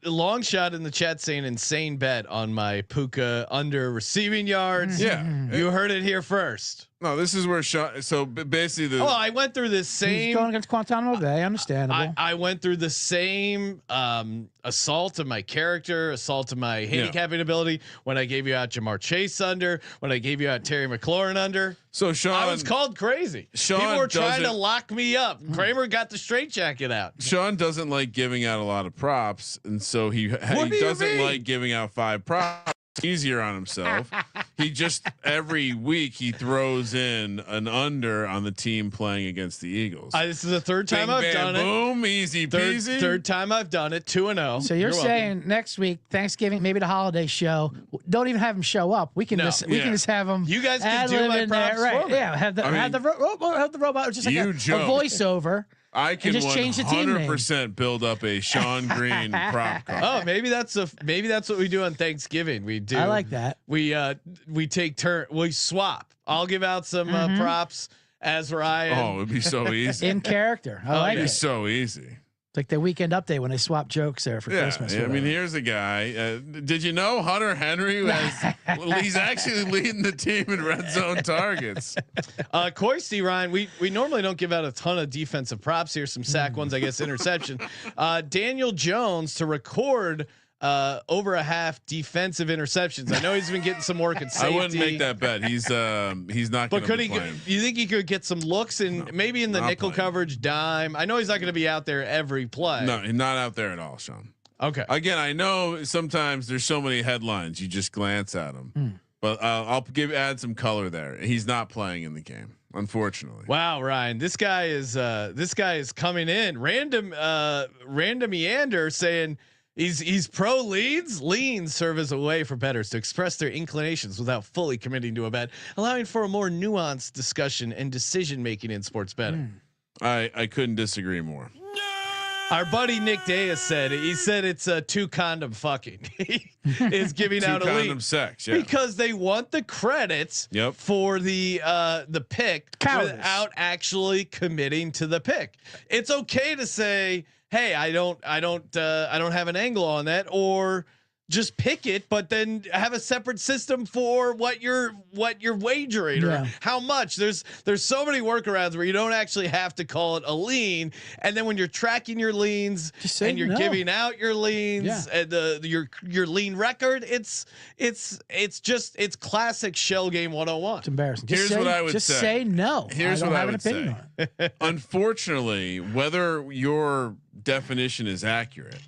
Long shot in the chat saying insane bet on my Puka under receiving yards. Yeah, You heard it here first. no, this is where Sean. So basically, Oh, I went through this He's same. going against Guantanamo Bay. Understandable. I went through the same assault of my character, assault of my handicapping ability when I gave you out Jamar Chase under, when I gave you out Terry McLaurin under. so Sean, I was called crazy. Sean People were trying to doesn't- lock me up. Kramer got the straitjacket out. Sean doesn't like giving out a lot of props, and so he do you doesn't mean? like giving out 5 props. Easier on himself. He just every week he throws in an under on the team playing against the Eagles. This is the third time Bing, I've bam, done it. boom, easy peasy. Third time I've done it. 2-0. So you're saying next week, Thanksgiving, maybe the holiday show, don't even have him show up. We can No. just we Yeah. can just have him. You guys can do ad-lib my in there, props right? for me. Yeah, have the robot just like You a joke. voiceover. I can just change the team name. 100% build up a Sean Green prop card. Oh, maybe that's what we do on Thanksgiving. We do. I like that. We take turn. We swap. I'll give out some props as Ryan. Oh, it'd be so easy. In character. I like It'd be it. so easy. It's like the weekend update when they swap jokes there for Yeah, Christmas. I mean, here's a guy. Did you know Hunter Henry he's actually leading the team in red zone targets? Coisty, Ryan, we normally don't give out a ton of defensive props here. Some sack ones, I guess, interception. Daniel Jones to record over a half defensive interceptions. I know he's been getting some work at safety. I wouldn't make that bet. He's not. But could be he? playing. You think he could get some looks in maybe in the not nickel playing. coverage dime? I know he's not going to be out there every play. No, he's not out there at all, Sean. Okay. Again, I know sometimes there's so many headlines you just glance at them, but I'll add some color there. He's not playing in the game, unfortunately. Wow, Ryan, this guy is coming in random meander saying he's pro leans serve as a way for bettors to express their inclinations without fully committing to a bet, allowing for a more nuanced discussion and decision making in sports betting. I couldn't disagree more. Our buddy Nick Diaz said it's a 2 condom fucking. Is giving out a condom lead sex, yeah. because they want the credits Yep. for the pick Cowardice. without actually committing to the pick. It's okay to say, hey, I don't have an angle on that, or just pick it, but then have a separate system for what you're wagering or how much. There's so many workarounds where you don't actually have to call it a lean, and then when you're tracking your leans and you're giving out your leans and your lean record, it's classic shell game 101. It's embarrassing. Here's what I would just say. Say no. Here's what I would say. Unfortunately, whether your definition is accurate,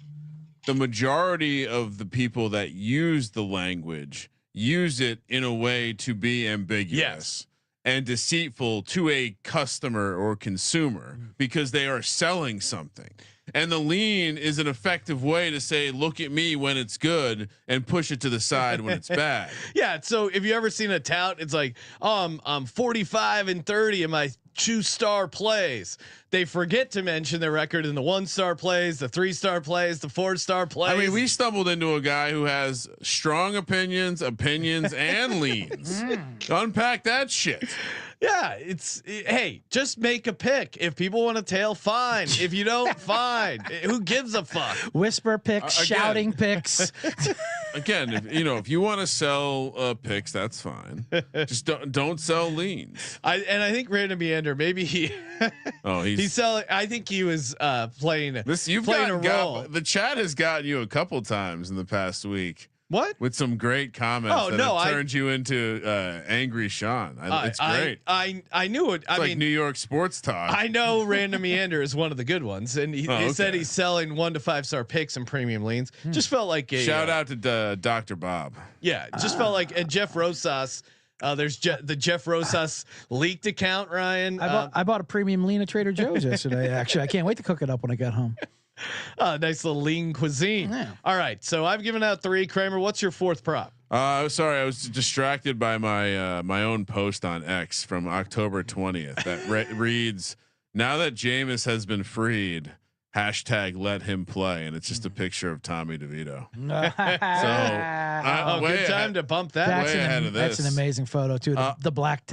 the majority of the people that use the language use it in a way to be ambiguous and deceitful to a customer or consumer because they are selling something. And the lean is an effective way to say, look at me when it's good and push it to the side when it's bad. Yeah. So if you ever seen a tout, it's like, I'm 45-30 in my 2-star plays. They forget to mention their record in the 1-star plays, the 3-star plays, the 4-star plays. I mean, we stumbled into a guy who has strong opinions, and leans. Unpack that shit. Yeah, hey, just make a pick. If people want to tail, fine. If you don't, fine. Who gives a fuck? Whisper picks, shouting picks. Again, if you want to sell picks, that's fine. Just don't sell leans. I think Random Meander, maybe he's selling. I think he was playing this. You've playing a role. The chat has gotten you a couple times in the past week. What? With some great comments have turned you into angry Sean. It's great. I knew it. It's like New York sports talk. I know Random Meander is one of the good ones, and he said he's selling 1 to 5-star picks and premium leans. Just felt like a shout out to Dr. Bob. Yeah, just felt like and Jeff Rosas. There's the Jeff Rosas leaked account. Ryan, I bought a premium lean at Trader Joe's yesterday. Actually, I can't wait to cook it up when I get home. Nice little lean cuisine. Yeah. All right, so I've given out 3. Kramer, what's your 4th prop? Sorry, I was distracted by my own post on X from October 20th that reads, "Now that Jameis has been freed, # let him play," and it's just a picture of Tommy DeVito. So, good time to bump that. Way ahead of this. That's an amazing photo too. The black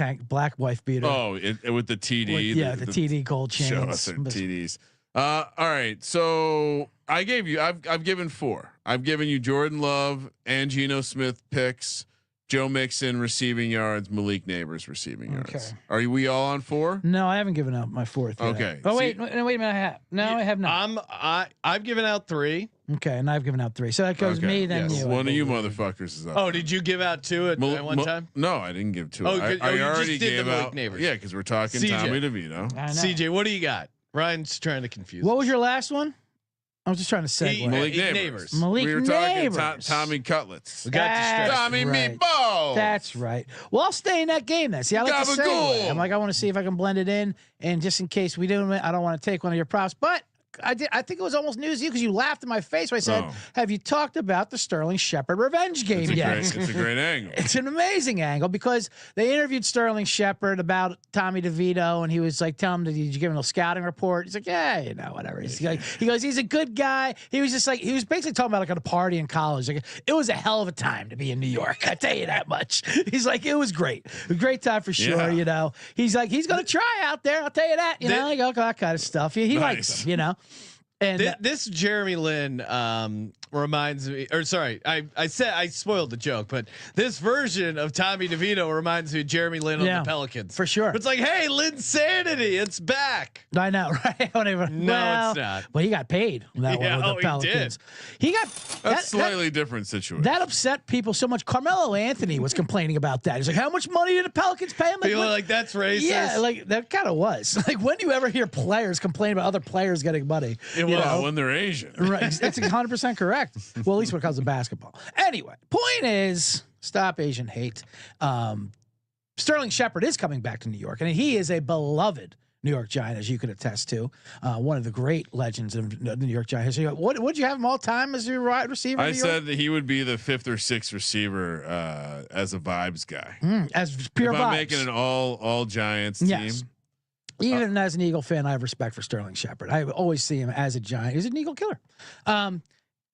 wife beater. Oh, with the TD. The TD gold chains. Show us our TDs. All right, so I've given 4. I've given you Jordan Love and Geno Smith picks, Joe Mixon receiving yards, Malik Neighbors receiving yards. Okay. Are we all on 4? No, I haven't given out my 4th yet. Okay. Oh wait a minute. I have not. I've given out 3. Okay, and I've given out 3. So that goes me, then you. One of you motherfuckers is up. Oh, did you give out 2 at one time? No, I didn't give 2. Oh, I already just did gave out. Neighbors. Yeah, because we're talking CJ. Tommy DeVito. CJ, what do you got? Ryan's trying to confuse. What was your last one? I was just trying to say Malik Neighbors. Malik we were Neighbors. talking Tommy Cutlets. We got distracted. Tommy right. Meatball. That's right. Well, I'll stay in that game then. See, I like to say I'm like, I want to see if I can blend it in, and just in case we do, I don't want to take one of your props, but I think it was almost news to you because you laughed in my face when I said, "Have you talked about the Sterling Shepard revenge game yet?" It's a great angle. It's an amazing angle because they interviewed Sterling Shepard about Tommy DeVito, and he was like, "Tell him, did you give him a scouting report?" He's like, "Yeah, whatever." He's like, he goes, "He's a good guy." He was just like, he was basically talking about like at a party in college. Like, it was a hell of a time to be in New York. I tell you that much. He's like, it was great, a great time for sure. Yeah. He's like, he's gonna try out there. I'll tell you that. Like all that kind of stuff. He likes him. And this Jeremy Lin reminds me, or sorry, I said I spoiled the joke, but this version of Tommy DeVito reminds me of Jeremy Lin on the Pelicans for sure. It's like, hey, Linsanity, it's back. I know, right? It's not. Well, he got paid on that one with the Pelicans. He got that's slightly different situation. That upset people so much. Carmelo Anthony was complaining about that. He's like, how much money did the Pelicans pay him? People are like, that's racist. Yeah, like that kind of was. Like, when do you ever hear players complain about other players getting money? When they're Asian. Right. That's 100% correct. Well, at least when it comes to basketball. Anyway, point is, stop Asian hate. Sterling Shepard is coming back to New York, and he is a beloved New York Giant, as you could attest to. One of the great legends of the New York Giant history. What would you have him all time as your wide receiver? I said that he would be the 5th or 6th receiver as a vibes guy. As pure if vibes. I'm making an all Giants team. Even as an Eagle fan, I have respect for Sterling Shepard. I always see him as a Giant. He's an Eagle killer.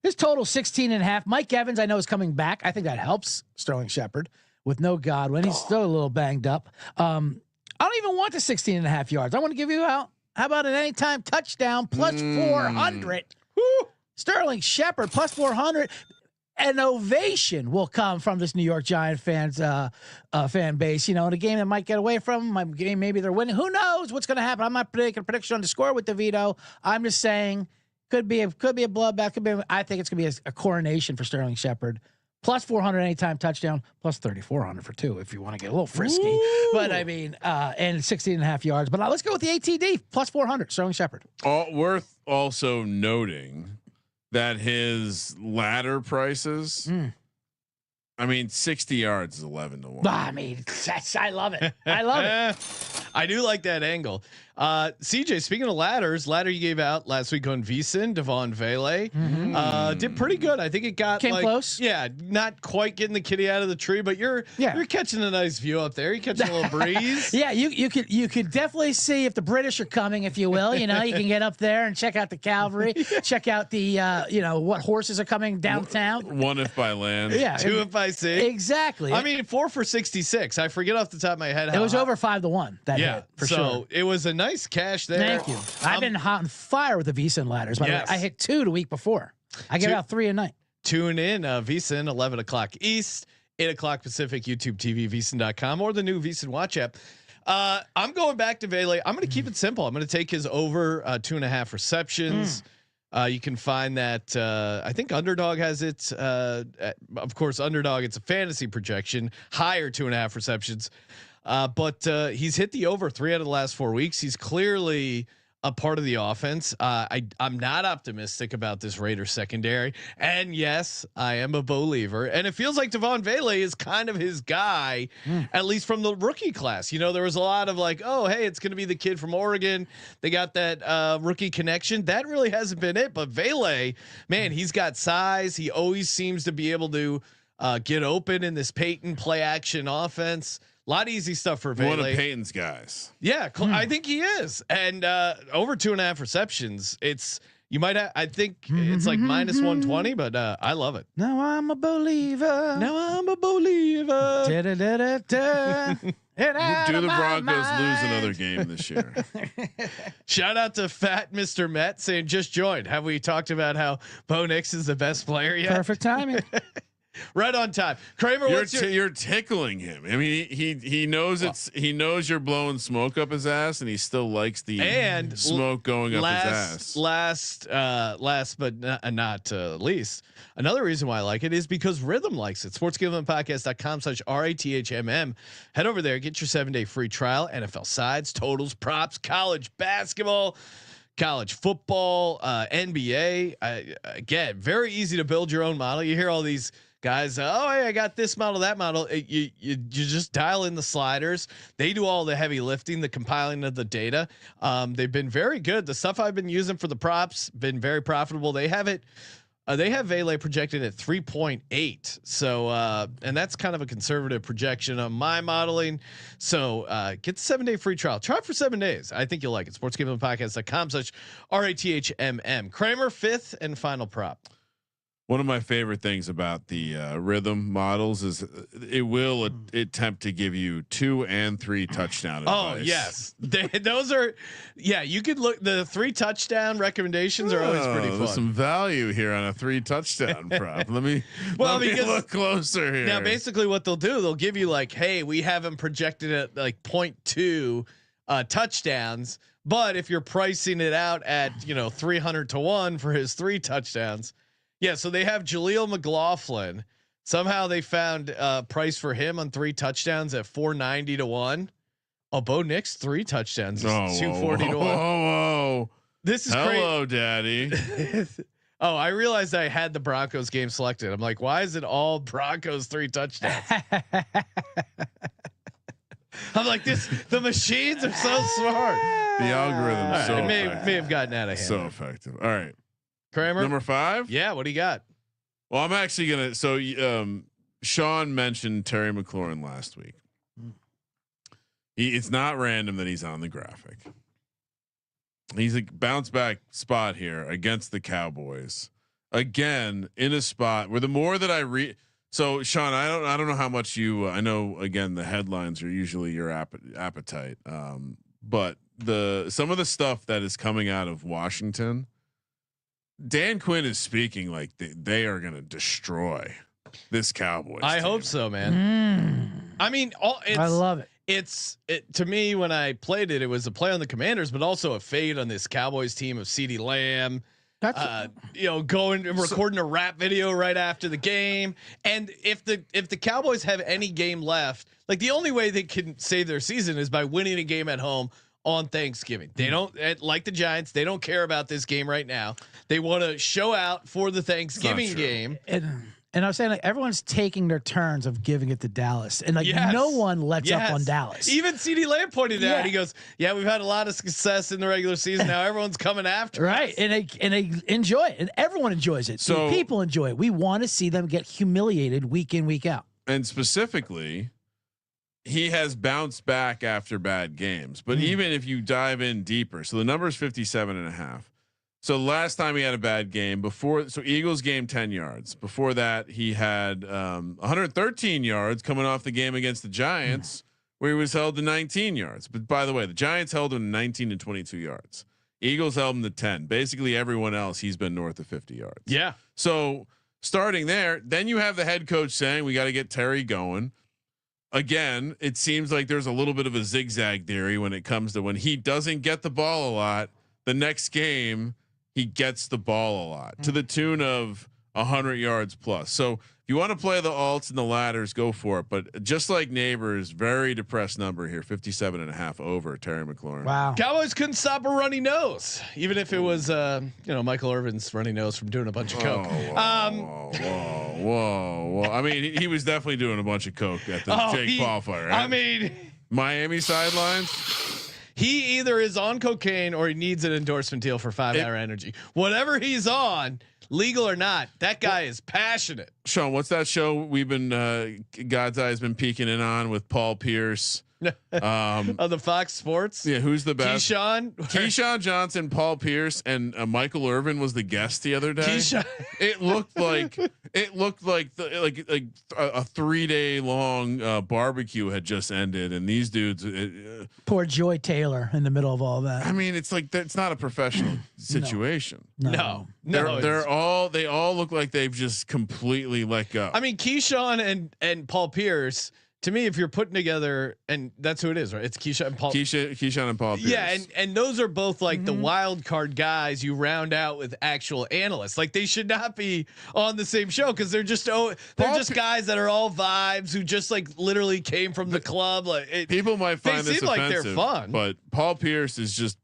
His total 16.5. Mike Evans, I know, is coming back. I think that helps Sterling Shepard with no Godwin. He's still a little banged up. I don't even want the 16.5 yards. I want to give you out. How about an anytime touchdown plus 400? Woo! Sterling Shepard plus 400. an ovation will come from this New York Giant fans fan base. You know, in a game that might get away from them, maybe they're winning. Who knows what's going to happen? I'm not making a prediction on the score with DeVito. I'm just saying could be a bloodbath. I think it's going to be a coronation for Sterling Shepard. Plus 400 anytime touchdown, plus 3,400 for 2 if you want to get a little frisky. Ooh. But I mean, and 16.5 yards. But let's go with the ATD, plus 400, Sterling Shepard. Worth also noting that his ladder prices, I mean, 60 yards is 11-1. I mean, I love it. I love it. I do like that angle. CJ, speaking of ladders, ladder you gave out last week on VSiN, Devon Vele, did pretty good. I think it came close. Yeah, not quite getting the kitty out of the tree, but you're catching a nice view up there. You're catching a little breeze. Yeah, you could definitely see if the British are coming, if you will. You know, you can get up there and check out the cavalry, check out the what horses are coming downtown. 1 if by land, 2 if by sea. Exactly. I mean, 4 for 66. I forget off the top of my head. It was over 5-1. That hit, for so sure. It was a nice cash there. Thank you. I've been hot and fire with the VSiN ladders. By the way, I hit 2 the week before. I get out 3 a night. Tune in VSiN 11 o'clock East, 8 o'clock Pacific, YouTube TV, VSiN.com, or the new VSiN Watch app. I'm going back to Vele. I'm going to keep it simple. I'm going to take his over 2.5 receptions. You can find that. I think Underdog has it. Of course, Underdog. It's a fantasy projection, higher 2.5 receptions. But he's hit the over 3 out of the last 4 weeks. He's clearly a part of the offense. I'm not optimistic about this Raiders secondary. And yes, I am a believer. And it feels like Devon Vele is kind of his guy, at least from the rookie class. You know, there was a lot of like, oh, hey, it's going to be the kid from Oregon. They got that rookie connection. That really hasn't been it. But Vele, man, he's got size. He always seems to be able to get open in this Peyton play action offense. A lot of easy stuff for Vele. One of Peyton's guys. Yeah, I think he is. And over 2.5 receptions. You might have. I think it's like minus 120, but I love it. Now I'm a believer. Now I'm a believer. Da, da, da, da, da. Do the Broncos lose another game this year? Shout out to Fat Mr. Met saying just joined. Have we talked about how Bo Nix is the best player yet? Perfect timing. Right on time. Kramer, you're tickling him. I mean, he knows he knows you're blowing smoke up his ass, and he still likes the smoke going up his ass. Last but not least, another reason why I like it is because Rhythm likes it. sportsgamblingpodcast.com/RATHMM. Head over there, get your 7-day free trial. NFL sides, totals, props, college basketball, college football, NBA. Again, very easy to build your own model. You hear all these guys, oh, hey, I got this model, that model. You just dial in the sliders. They do all the heavy lifting, the compiling of the data. They've been very good. The stuff I've been using for the props been very profitable. They have it. They have Vele projected at 3.8. So, and that's kind of a conservative projection on my modeling. So, get the 7-day free trial. Try it for 7 days. I think you'll like it. sportsgamblingpodcast.com/RATHMM. Kramer, 5th and final prop. One of my favorite things about the Rhythm models is it will attempt to give you 2 and 3 touchdown advice. Oh yes, those are. Yeah, you could look. The 3 touchdown recommendations are always pretty fun. There's some value here on a 3 touchdown prop. Let me look closer here. Now, basically, what they'll do, they'll give you like, hey, we have him projected at like 0.2 touchdowns, but if you're pricing it out at 300-1 for his 3 touchdowns. Yeah, so they have Jaleel McLaughlin. Somehow they found price for him on 3 touchdowns at 490-1. Oh, Bo Nix 3 touchdowns, 240-1. Whoa. This is hello, Daddy. Oh, I realized I had the Broncos game selected. I'm like, why is it all Broncos 3 touchdowns? I'm like, the machines are so smart. The algorithm is so may have gotten out of hand. So effective. All right. Kramer, number 5. Yeah. What do you got? Well, I'm actually going to, so Sean mentioned Terry McLaurin last week. It's not random that he's on the graphic. He's a bounce back spot here against the Cowboys again, in a spot where the more that I read, so Sean, I don't know how much you, I know again, the headlines are usually your appetite. But some of the stuff that is coming out of Washington Dan Quinn is speaking like they are going to destroy this Cowboys. I team. hope so, man. I mean, I love it. It's to me when I played it, it was a play on the Commanders, but also a fade on this Cowboys team of CeeDee Lamb. That's Going and recording a rap video right after the game. And if the Cowboys have any game left, like the only way they can save their season is by winning a game at home on Thanksgiving. They don't like the Giants. They don't care about this game right now. They want to show out for the Thanksgiving game. And I was saying, like, everyone's taking their turns of giving it to Dallas, and like no one lets up on Dallas. Even CeeDee Lamb pointed out. He goes, "Yeah, we've had a lot of success in the regular season. Now everyone's coming after right, us." and they enjoy it, and everyone enjoys it. So people enjoy it. We want to see them get humiliated week in, week out. And specifically, he has bounced back after bad games. But even if you dive in deeper, so the number is 57.5. So last time he had a bad game so Eagles game 10 yards. Before that, he had 113 yards coming off the game against the Giants, where he was held to 19 yards. But by the way, the Giants held him 19 and 22 yards. Eagles held him to 10. Basically, everyone else he's been north of 50 yards. Yeah. So starting there, then you have the head coach saying we got to get Terry going. Again, it seems like there's a little bit of a zigzag theory when it comes to when he doesn't get the ball a lot. The next game, he gets the ball a lot to the tune of 100 yards plus. So if you want to play the alts and the ladders, go for it. But just like Neighbors, very depressed number here, 57.5 over Terry McLaurin. Wow. Cowboys couldn't stop a runny nose, even if it was Michael Irvin's runny nose from doing a bunch of coke. Whoa. I mean, he was definitely doing a bunch of coke at the Jake Paul fight, right? I mean, Miami sidelines. He either is on cocaine or he needs an endorsement deal for 5 Hour Energy. Whatever he's on, legal or not, that guy is passionate. Sean, what's that show we've been God's Eye's been peeking in on with Paul Pierce? Of the Fox Sports. Yeah, who's the best? Keyshawn Johnson, Paul Pierce, and Michael Irvin was the guest the other day. Keyshawn. It looked like a 3-day long barbecue had just ended, and these dudes. Poor Joy Taylor in the middle of all that. I mean, it's like it's not a professional situation. No. They all look like they've just completely let go. I mean, Keyshawn and Paul Pierce. To me, if you're putting together, and that's who it is, right? It's Keyshawn and Paul. Keyshawn and Paul Pierce. Yeah, and those are both like the wild card guys you round out with actual analysts. Like they should not be on the same show because they're just guys that are all vibes who just like literally came from the club. Like people might find this offensive, like they're fun, but Paul Pierce is just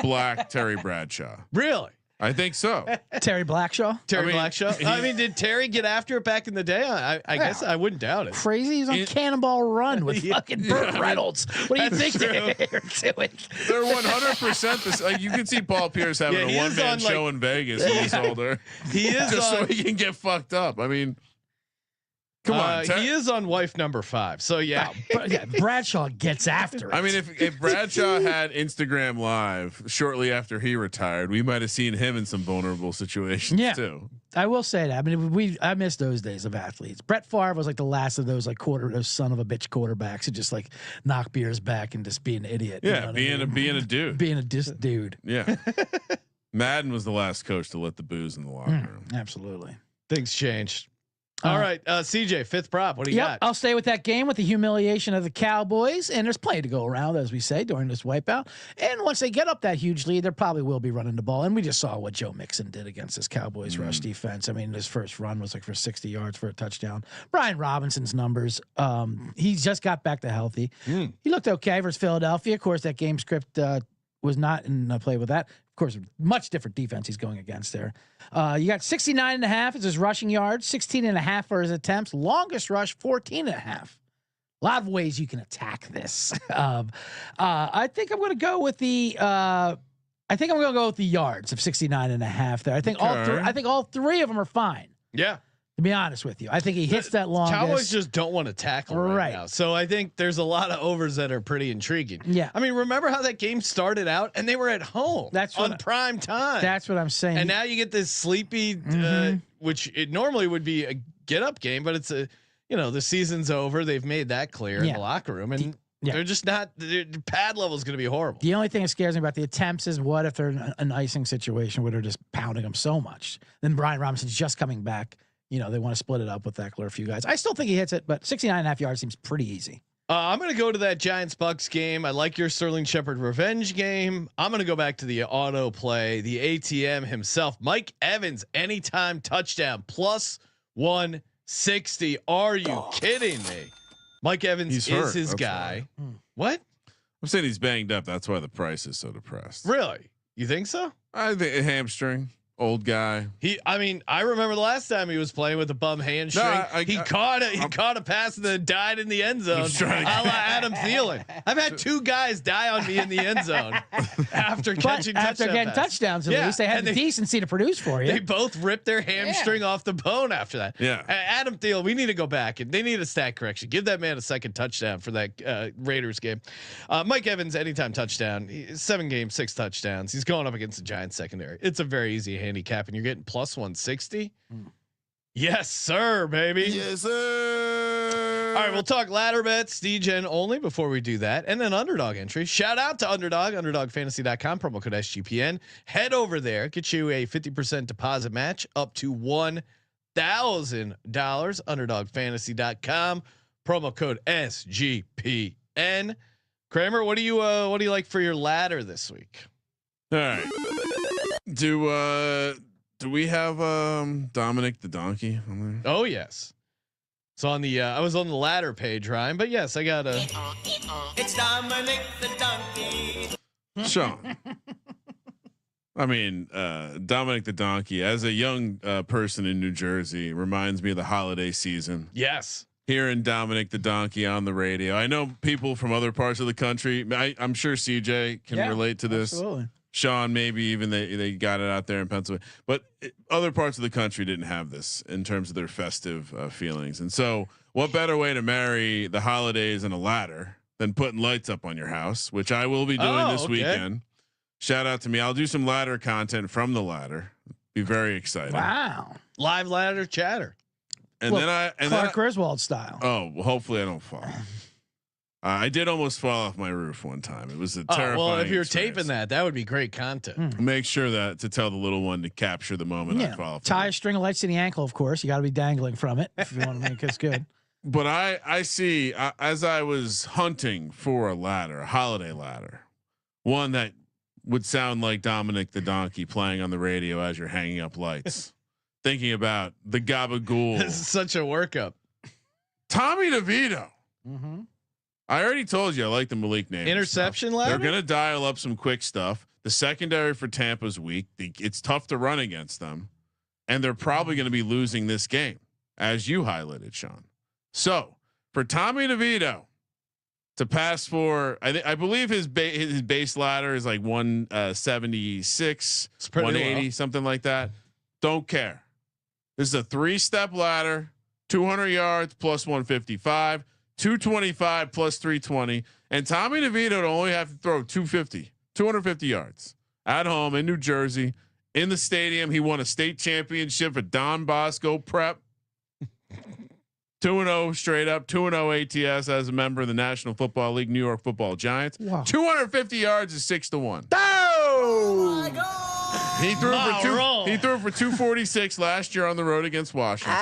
black Terry Bradshaw. Really? I think so. Terry Blackshaw. Blackshaw. I mean, did Terry get after it back in the day? I guess I wouldn't doubt it. Crazy. He's on Cannonball Run with fucking Burt Reynolds. What do you think they're doing? They're 100%. Like you can see Paul Pierce having a one-man show in Vegas when he's older. He is just so he can get fucked up. I mean, come on. He is on wife number 5. So yeah. Bradshaw gets after it. I mean, if Bradshaw had Instagram Live shortly after he retired, we might have seen him in some vulnerable situations too. I will say that. I mean, I miss those days of athletes. Brett Favre was like the last of those those son of a bitch quarterbacks who just like knock beers back and just be an idiot. Yeah, being a dude. Being a dude. Yeah. Madden was the last coach to let the booze in the locker room. Absolutely. Things changed. All right, CJ, 5th prop. What do you got? I'll stay with that game with the humiliation of the Cowboys, and there's plenty to go around, as we say, during this wipeout. And once they get up that huge lead, there probably will be running the ball. And we just saw what Joe Mixon did against this Cowboys rush defense. I mean, his first run was like for 60 yards for a touchdown. Brian Robinson's numbers, he just got back to healthy. He looked okay versus Philadelphia. Of course, that game script was not in play with that. Of course, much different defense he's going against there. You got 69.5 as his rushing yards, 16.5 for his attempts. Longest rush, 14.5. A lot of ways you can attack this. I think I'm going to go with the. I think I'm going to go with the yards of 69.5 there. I think all three of them are fine. Yeah. To be honest with you, I think he hits that longest. Cowboys just don't want to tackle right now. So I think there's a lot of overs that are pretty intriguing. Yeah. I mean, remember how that game started out and they were at home. That's on prime time. That's what I'm saying. And now you get this sleepy, which it normally would be a get up game, but it's the season's over. They've made that clear in the locker room. And Yeah. They're just not. Their pad level is going to be horrible. The only thing that scares me about the attempts is what if they're in an icing situation where they're just pounding them so much. Then Brian Robinson's just coming back. They want to split it up with Eckler, a few guys. I still think he hits it, but 69.5 yards seems pretty easy. I'm going to go to that Giants Bucks game. I like your Sterling Shepard revenge game. I'm going to go back to the auto play, the ATM himself, Mike Evans, anytime touchdown plus 160. Are you kidding me? Mike Evans is hurt. his That's guy. why. What? I'm saying he's banged up. That's why the price is so depressed. Really? You think so? I think a hamstring. Old guy. I remember the last time he was playing with a bum hamstring. No, he caught a pass and then died in the end zone. A la Adam Thielen. I've had two guys die on me in the end zone after getting touchdowns. At least they had the decency to produce for you. They both ripped their hamstring off the bone after that. Yeah. Adam Thielen, we need to go back and they need a stat correction. Give that man a second touchdown for that Raiders game. Mike Evans, anytime touchdown. 7 games, 6 touchdowns. He's going up against the Giants secondary. It's a very easy handicap, and you're getting plus 160. Yes, sir, baby. Yes, sir. All right, we'll talk ladder bets, DGen only before we do that, and then Underdog entry. Shout out to Underdog, UnderdogFantasy.com, promo code SGPN. Head over there, get you a 50% deposit match up to $1,000. UnderdogFantasy.com, promo code SGPN. Kramer, what do you like for your ladder this week? All right. Do we have Dominic the Donkey on there? Oh yes. So on the I was on the ladder page, Ryan, but yes, I got a. It's Dominic the Donkey. Sean. I mean, Dominic the Donkey, as a young person in New Jersey, reminds me of the holiday season. Yes. Hearing Dominic the Donkey on the radio. I know people from other parts of the country. I'm sure CJ can relate to this. Absolutely. Sean, maybe even they got it out there in Pennsylvania, but other parts of the country didn't have this in terms of their festive feelings. And so, what better way to marry the holidays and a ladder than putting lights up on your house, which I will be doing this weekend. Shout out to me. I'll do some ladder content from the ladder. Be very excited. Wow. Live ladder chatter. And then Clark Griswold style. Oh, well, hopefully I don't fall. I did almost fall off my roof one time. It was a terrifying. Well, if you're experience. taping that would be great content. Make sure that to tell the little one to capture the moment I fall off. Tie a string of lights to the ankle, of course. You got to be dangling from it if you want to make this good. But I see as I was hunting for a ladder, a holiday ladder, one that would sound like Dominic the Donkey playing on the radio as you're hanging up lights, thinking about the gabagool. This is such a workup. Tommy DeVito. Mm-hmm. I already told you I like the Malik name. Interception ladder. They're gonna dial up some quick stuff. The secondary for Tampa's weak. It's tough to run against them, and they're probably going to be losing this game, as you highlighted, Sean. So for Tommy DeVito to pass for, I believe his base ladder is like 176, 180, something like that. Don't care. This is a 3-step ladder, 200 yards plus 155. 225 plus 320, and Tommy DeVito to only have to throw 250 yards at home in New Jersey in the stadium. He won a state championship at Don Bosco Prep. 2-0 straight up, 2-0 ATS as a member of the National Football League, New York Football Giants. Wow. 250 yards is 6-1. Oh! He threw for 246 last year on the road against Washington.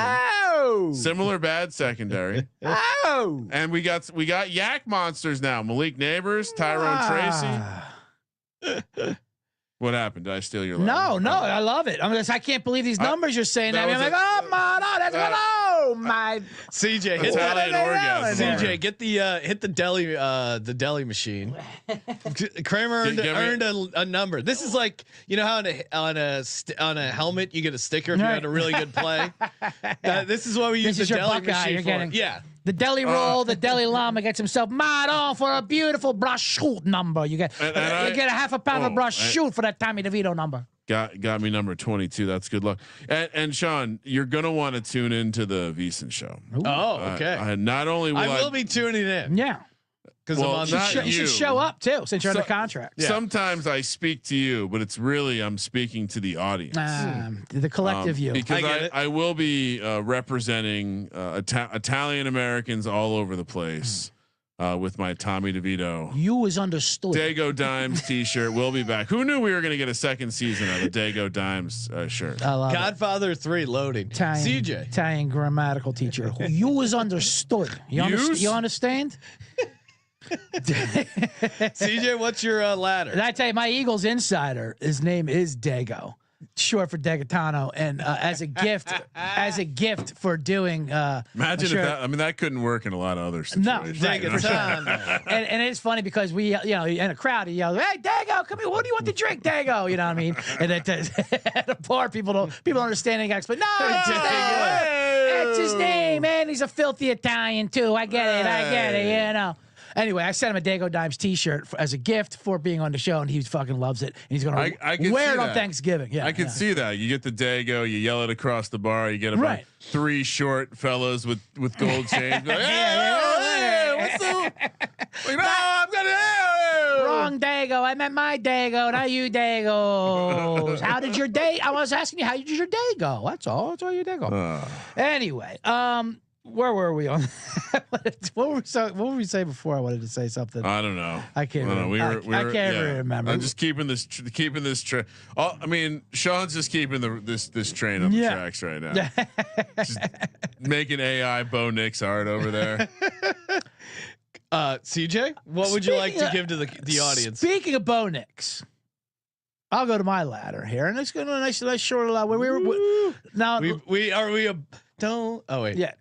Similar bad secondary. And we got yak monsters now. Malik Neighbors, Tyrone Tracy. What happened? Did I steal your line? No, I love it. I can't believe these numbers you're saying. I'm like, oh my God, that's my CJ, hit Italian orgasm. CJ, get the hit the deli machine. Kramer earned a number. This is like, you know how on a helmet you get a sticker if you had a really good play. This is what we use the deli machine for. Yeah. The deli roll, the deli llama gets himself mad on for a beautiful prosciutto number. You get you get a half a pound of prosciutto for that Tommy DeVito number. Got me number 22. That's good luck. And Sean, you're gonna want to tune into the VSiN show. Oh, okay. Not only will I will be tuning in. Yeah. Because you should show up too, since you're under contract. Yeah. Sometimes I speak to you, but it's really I'm speaking to the audience, the collective you. Because I will be representing Italian Americans all over the place with my Tommy DeVito You was understood. Dago Dimes T-shirt. We'll be back. Who knew we were going to get a second season of the Dago Dimes shirt? I love it. Godfather 3 loading. Italian, CJ. Italian grammatical teacher. You was understood. You understand? CJ, what's your ladder? And I tell you, my Eagles insider, his name is Dago, short for Degatano, and as a gift for doing. Imagine if that. I mean, that couldn't work in a lot of other situations. No, right, for sure. And it's funny because we, in a crowd, he yells, "Hey, Dago, come here! What do you want to drink, Dago?" You know what I mean? And at the bar, people don't understand. And you got to explain. No, it's his name. That's his name, man. He's a filthy Italian too. I get it. You know. Anyway, I sent him a Dago Dimes T-shirt as a gift for being on the show, and he fucking loves it. And he's going to wear it on Thanksgiving. Yeah, I can see that. You get the Dago, you yell it across the bar. You get about 3 short fellas with gold chains. Like, hey, what's up? Like, no, I'm gonna. Wrong Dago. I meant my Dago, not you Dagos. How did your day? I was asking you, how did your day go? That's all. That's all your day go. Anyway, where were we on? What were we saying before? I wanted to say something. I don't know. I can't remember. I can't remember. I'm just keeping this train. I mean, Sean's just keeping this train on the tracks right now. Just making AI Bo Nix art over there. CJ, what would you like to give to the audience? Speaking of Bo Nix, I'll go to my ladder here, and it's going to be a nice short ladder. Yeah.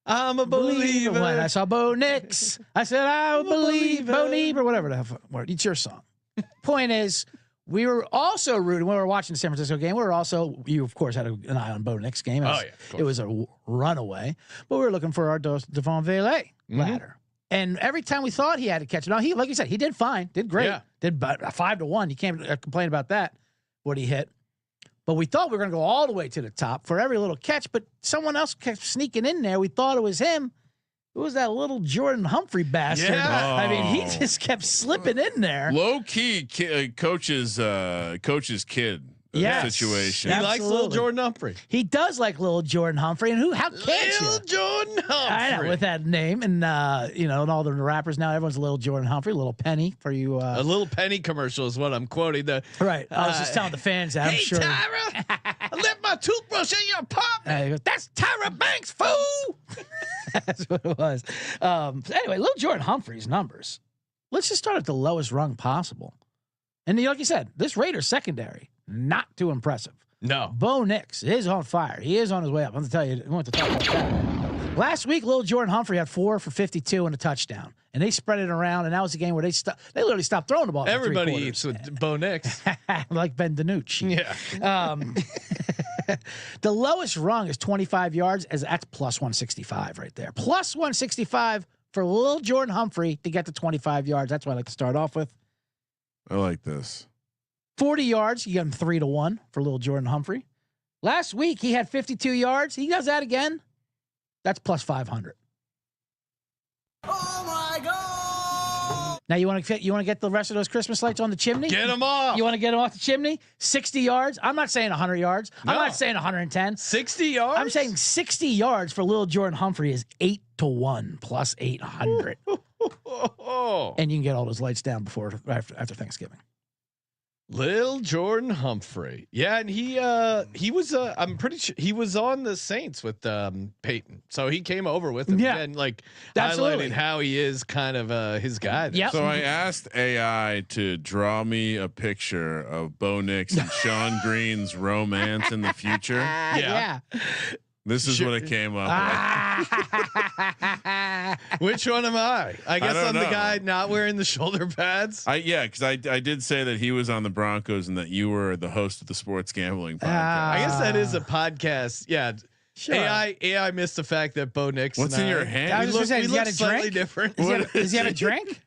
I'm a believer. When I saw Bo Nix, I said, I believe Bo Nix, or whatever the word. It's your song. Point is, we were also rooting when we were watching the San Francisco game. You of course had an eye on Bo Nix game. It was a runaway, but we were looking for our Devon Valet ladder. And every time we thought he had to catch it, he, like you said, he did fine, did great, did 5-1. You can't complain about that. What he hit. But we thought we were going to go all the way to the top for every little catch, but someone else kept sneaking in there. We thought it was him. It was that little Jordan Humphrey bastard. Yeah. I mean, he just kept slipping in there. Low key, coach's kid situation. He likes little Jordan Humphrey. He does like little Jordan Humphrey, and how can't you? Little Jordan Humphrey. I know, with that name, and and all the rappers now, everyone's a little Jordan Humphrey, little Penny for you. A little Penny commercial is what I'm quoting. Right. I was just telling the fans that. Hey, I'm sure. Tyra, I left my toothbrush in your pop. That's Tyra Banks, fool. That's what it was. Anyway, little Jordan Humphrey's numbers. Let's just start at the lowest rung possible. And like you said, this Raiders secondary, not too impressive. No. Bo Nix is on fire. He is on his way up. I'm going to tell you. I want to talk about that. Last week, little Jordan Humphrey had 4 for 52 and a touchdown. And they spread it around, and that was a game where they literally stopped throwing the ball. Everybody eats with Bo Nix. Like Ben DiNucci. Yeah. The lowest rung is 25 yards, that's plus 165 right there. Plus 165 for little Jordan Humphrey to get to 25 yards. That's what I like to start off with. I like this. 40 yards, you get him 3-1 for little Jordan Humphrey. Last week he had 52 yards. He does that again. That's plus 500. Oh my God! Now you want to get the rest of those Christmas lights on the chimney? Get them off. You want to get them off the chimney? 60 yards. I'm not saying 100 yards. No. I'm not saying 110. 60 yards. I'm saying 60 yards for little Jordan Humphrey is 8-1 plus 800. And you can get all those lights down after Thanksgiving. Little Jordan Humphrey. Yeah, and he was I'm pretty sure he was on the Saints with Peyton. So he came over with him and highlighting how he is kind of his guy. Yeah. So I asked AI to draw me a picture of Bo Nix and Sean Green's romance in the future. Yeah. This is what it came up with. Which one am I? I guess I'm the guy not wearing the shoulder pads. Because I did say that he was on the Broncos and that you were the host of the sports gambling podcast. I guess that is a podcast. Yeah. Sure. AI missed the fact that Bo Nix. What's in your hand? I was just saying, he looks slightly different. Does he have a drink?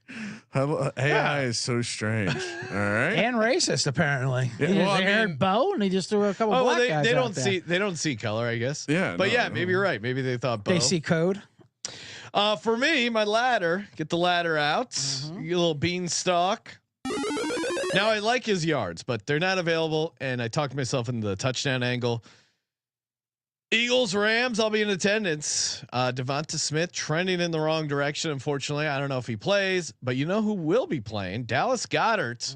AI is so strange. All right, and racist apparently. Yeah, they heard Bo and he just threw a couple black guys they out there. they don't see color, I guess. Yeah, but maybe you're right. Maybe they thought Bo. They see code. For me, my ladder. Get the ladder out. You little beanstalk. Now I like his yards, but they're not available. And I talked myself into the touchdown angle. Eagles, Rams. I'll be in attendance. Devonta Smith trending in the wrong direction. Unfortunately, I don't know if he plays, but you know who will be playing? Dallas Goedert.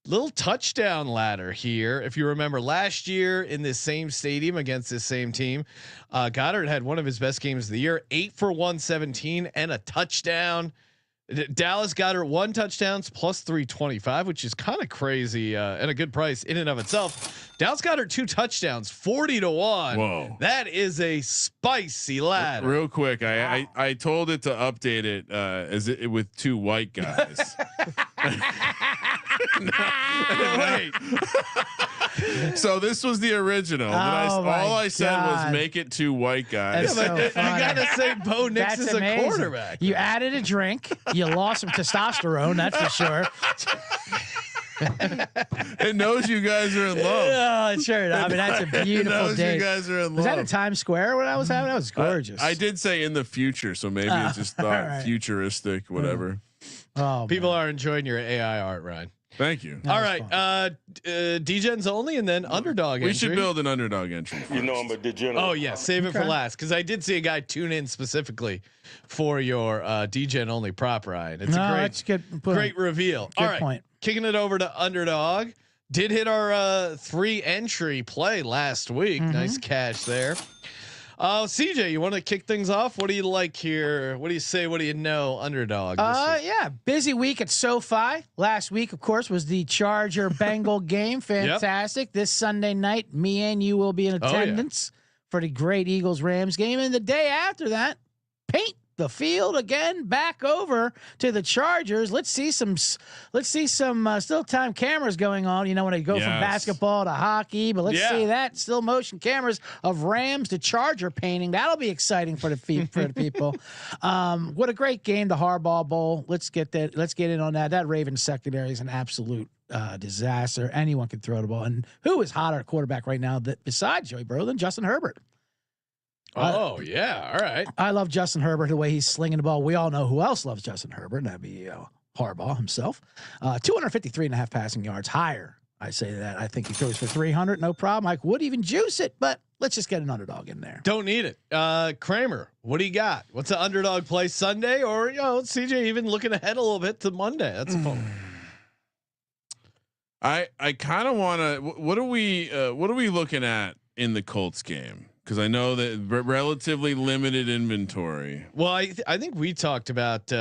Little touchdown ladder here. If you remember last year in this same stadium against this same team, Goddard had one of his best games of the year, 8 for 117 and a touchdown. Dallas Goedert 1 touchdowns plus 325, which is kind of crazy and a good price in and of itself. Dallas Goedert 2 touchdowns, 40 to 1. Whoa, that is a spicy ladder. Real quick, I told it to update it as it with 2 white guys. Wait. So this was the original. All I said was make it 2 white guys. That's so You funny. gotta say Bo Nix That's is amazing. a quarterback. You added a drink. You lost some testosterone. That's for sure. It knows you guys are in love. Oh, sure. I mean, that's a It beautiful knows day. you guys are in Was love. that in Times Square when I was having? That was gorgeous. I did say in the future, so maybe it's just thought right. futuristic, whatever. Oh, People are enjoying your AI art, Ryan. Thank you. That All was right, fun. DEGENS only, and then Underdog. We entry. should build an underdog entry. You know I'm a degenerate. Oh yeah, save it for Okay. last because I did see a guy tune in specifically for your DGen only prop, Ryan. It's no, a that's good. great reveal. Good All right, point. kicking it over to Underdog. Did hit our 3 entry play last week. Nice cash there. CJ, you want to kick things off? What do you like here? What do you say? What do you know? Underdog. This week? Yeah, busy week at SoFi. Last week, of course, was the Charger Bengal game. Fantastic. This Sunday night, me and you will be in Oh, yeah. attendance for the great Eagles Rams game, and the day after that, paint the field again back over to the Chargers. Let's see some still time cameras going on. You know, when they go from Yes. basketball to hockey, but let's Yeah. see that still motion cameras of Rams to Charger painting. That'll be exciting for the people. What a great game, the Harbaugh Bowl. Let's get in on that. That Ravens secondary is an absolute disaster. Anyone can throw the ball. And who is hotter at quarterback right now that besides Joey Burrow than Justin Herbert? Oh yeah. All right. I love Justin Herbert, the way he's slinging the ball. We all know who else loves Justin Herbert. And that'd be Harbaugh himself. 253.5 passing yards, higher. I say that. I think he throws for 300, no problem. I would even juice it, but let's just get an underdog in there. Don't need it. Kramer, what do you got? What's the underdog play Sunday? Or CJ even looking ahead a little bit to Monday. That's a fun one. I kind of want to. What are we looking at in the Colts game? Because I know that relatively limited inventory. Well, I think we talked about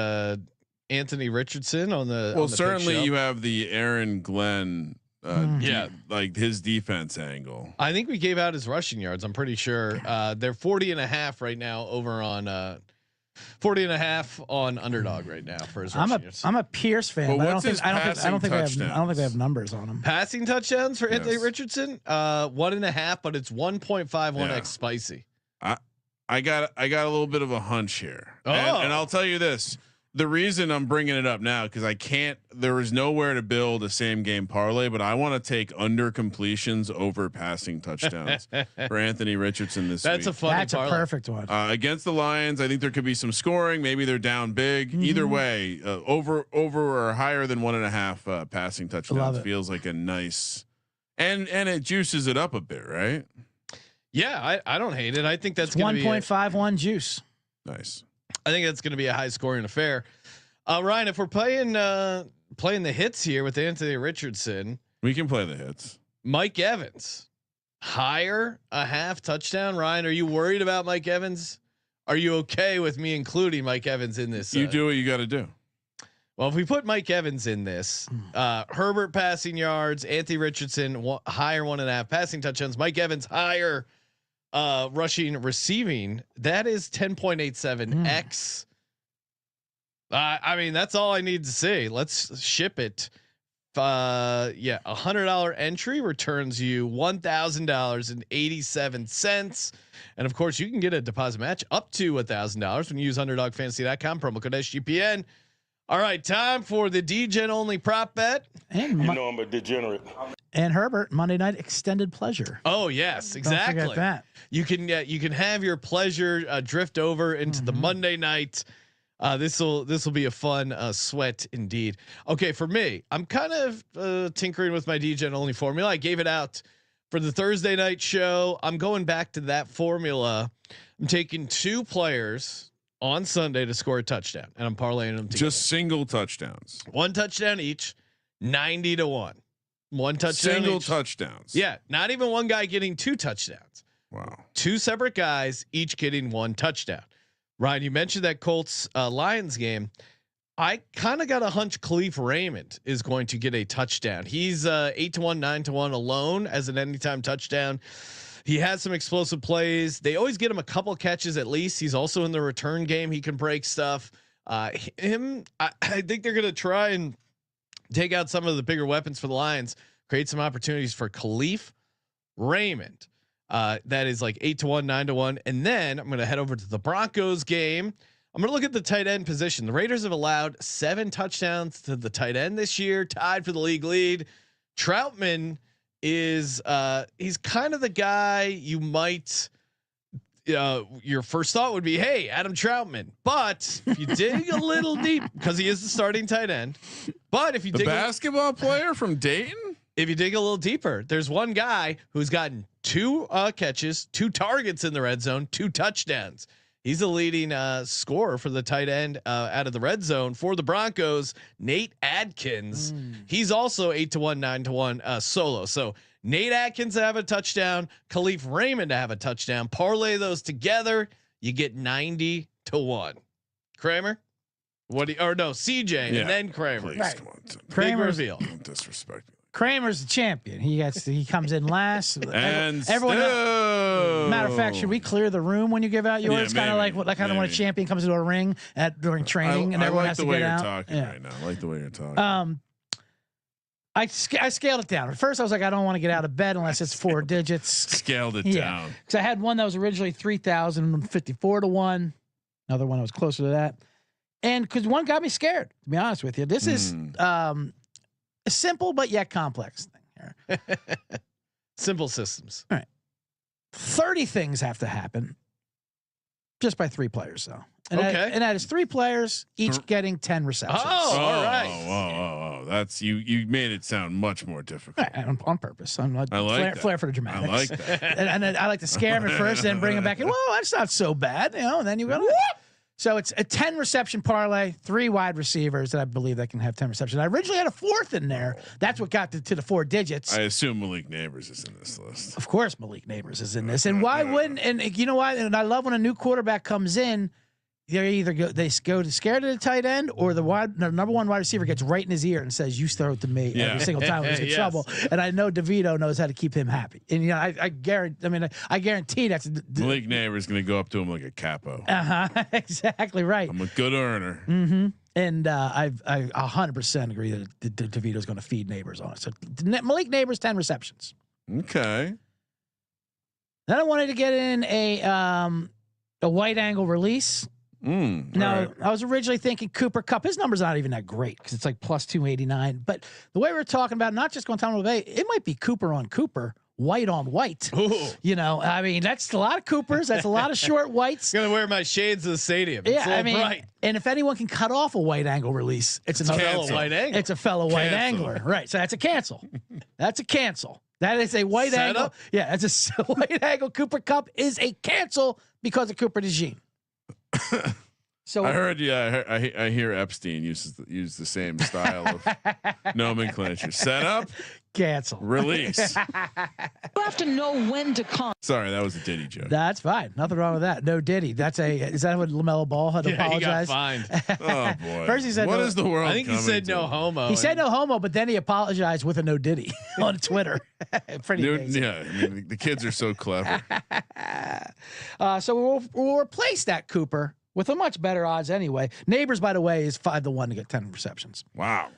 Anthony Richardson on the. Well, on the certainly pick show. you have the Aaron Glenn. Yeah. like his defense angle. I think we gave out his rushing yards. I'm pretty sure they're 40.5 right now over on 40.5 on Underdog right now for his rushing yards. I'm a Pierce fan. Well, But what's his I don't think passing they have numbers on him. Passing touchdowns for Anthony Yes. Richardson, 1.5, but it's 1.51x Yeah. spicy. I got a little bit of a hunch here, Oh. and I'll tell you this: the reason I'm bringing it up now because there is nowhere to build a same game parlay, but I want to take under completions over passing touchdowns for Anthony Richardson this That's week. a That's a perfect one. Against the Lions, I think there could be some scoring. Maybe they're down big. Either way, over or higher than 1.5 passing touchdowns it. feels like a nice, and it juices it up a bit, right? Yeah, I don't hate it. I think that's going to be 1.51 juice. Nice. I think that's going to be a high scoring affair. Ryan, if we're playing the hits here with Anthony Richardson, We can play the hits. Mike Evans, higher a half touchdown. Ryan, are you worried about Mike Evans? Are you okay with me including Mike Evans in this? You do what you got to do. Well, if we put Mike Evans in this, Herbert passing yards, Anthony Richardson higher 1.5 passing touchdowns, Mike Evans higher rushing receiving, that is 10.87x. I mean, that's all I need to see. Let's ship it. $100 entry returns you $1,000.87. And of course, you can get a deposit match up to $1,000 when you use underdogfantasy.com promo code SGPN. All right, time for the DGen only prop bet. And You know I'm a degenerate. and Herbert Monday night extended pleasure. Oh yes, exactly. Don't forget that. You can have your pleasure drift over into the Monday night. This will be a fun sweat indeed. Okay, for me, I'm kind of tinkering with my DGen only formula. I gave it out For the Thursday night show, I'm going back to that formula. I'm taking 2 players on Sunday to score a touchdown, and I'm parlaying them together. Just single touchdowns. 1 touchdown each, 90-1. 1 touchdown. Single each. touchdowns. Yeah, not even one guy getting 2 touchdowns. Wow. 2 separate guys, each getting 1 touchdown. Ryan, you mentioned that Colts Lions game. I kind of got a hunch Khalif Raymond is going to get a touchdown. He's 8-1, 9-1 alone as an anytime touchdown. He has some explosive plays. They always get him a couple catches at least. He's also in the return game. He can break stuff. I think they're going to try and take out some of the bigger weapons for the Lions, create some opportunities for Khalif Raymond. That is like 8-1, 9-1. And then I'm going to head over to the Broncos game. I'm going to look at the tight end position. The Raiders have allowed 7 touchdowns to the tight end this year, tied for the league lead. Troutman is he's kind of the guy you might your first thought would be, hey, Adam Troutman. But if you dig a little deep, because he is the starting tight end. But if you dig basketball player from Dayton, if you dig a little deeper, there's one guy who's gotten 2 catches, 2 targets in the red zone, 2 touchdowns. He's the leading scorer for the tight end out of the red zone for the Broncos, Nate Adkins. He's also 8-1, 9-1 solo. So Nate Adkins to have a touchdown, Khalif Raymond to have a touchdown. Parlay those together, you get 90-1. Kramer, what? CJ, and then Kramer. please, Right. come on. Big reveal. Don't disrespect me. Kramer's the champion. He comes in last. And everyone. still, Matter of fact, should we clear the room when you give out yours? Yeah, Kind of like when a champion comes into a ring during training and everyone like has the to way get you're out. talking Yeah. right now. I like the way you're talking. I scaled it down. At first, I was like, I don't want to get out of bed unless it's 4 digits. Scaled it Yeah, down. because I had one that was originally 3,054-1. Another one that was closer to that, and because one got me scared. To be honest with you, this is a simple but yet complex thing here. Simple systems. 30 things have to happen just by 3 players, though. And Okay. that is 3 players, each getting 10 receptions. Oh, all right. Oh, that's you made it sound much more difficult. Right, on purpose. I'm like, I like that. flair for the I dramatics. like that. and then I like to scare him at first, then bring him back in. Whoa, that's not so bad, And then you go. So it's a 10 reception parlay, 3 wide receivers that I believe that can have 10 receptions. I originally had a 4th in there. That's what got to the 4 digits. I assume Malik Neighbors is in this list. Of course, Malik Neighbors is in this, and why wouldn't? And you know what? And I love when a new quarterback comes in. They go to scared of the tight end, or the number 1 wide receiver gets right in his ear and says, "You throw it to me every single time he's in Yes. trouble." And I know DeVito knows how to keep him happy. And I guarantee that's Malik Neighbors going to go up to him like a capo. exactly right. I'm a good earner. Mm-hmm. And I 100% agree that DeVito's going to feed Neighbors on it. So Malik Neighbors 10 receptions. Okay. Then I wanted to get in a white angle release. Now, right. I was originally thinking Cooper Kupp. His number's not even that great because it's like plus 289. But the way we're talking about not just Guantanamo Bay, it might be Cooper on Cooper, white on white. Ooh. I mean, that's a lot of Coopers. That's a lot of short whites. Gonna wear my shades to the stadium. It's Yeah, a little bright. and if anyone can cut off a white angle release, it's another Fellow white angle. It's a fellow white Cancel. angler, right? So that's a cancel. That's a cancel. That is a white Set angle. up? Yeah, it's a white angle. Cooper Kupp is a cancel because of Cooper DeJean. So I heard. Yeah, I hear Epstein use the same style of nomenclature. Set up, cancel. release. You have to know when to come. Sorry, that was a Diddy joke. That's fine. Nothing wrong with that. No Diddy. Is that what LaMelo Ball had to Yeah, he got apologize? fined. Oh boy. First he said "What no- is the world?" I think he coming said to? no homo. He said no homo, but then he apologized with a no Diddy on Twitter. Pretty Dude, amazing. yeah, I mean, the kids are so clever. So we'll replace that Cooper with a much better odds anyway. Neighbors, by the way, is 5-1 to get 10 receptions. Wow.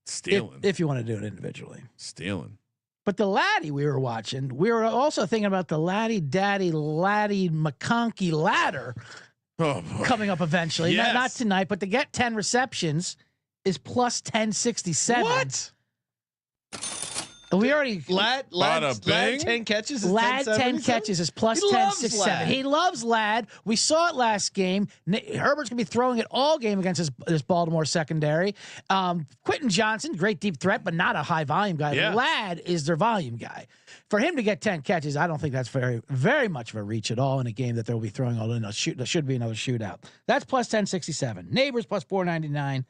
Stealing. If you want to do it individually. Stealing. But the laddie we were watching, we were also thinking about the laddie McConkey ladder Oh boy. coming up eventually. Yes. Not tonight, but to get 10 receptions is plus 1067. What? We already Lad 10 catches. Is Lad 10 10 catches is plus He 10, loves 6, Lad. 7. He loves Lad. We saw it last game. Herbert's gonna be throwing it all game against this Baltimore secondary. Quentin Johnson, great deep threat, but not a high volume guy. Yeah. Lad is their volume guy. For him to get 10 catches, I don't think that's very much of a reach at all in a game that they'll be throwing all in. There should be another shootout. That's plus 1067. Neighbors plus 499.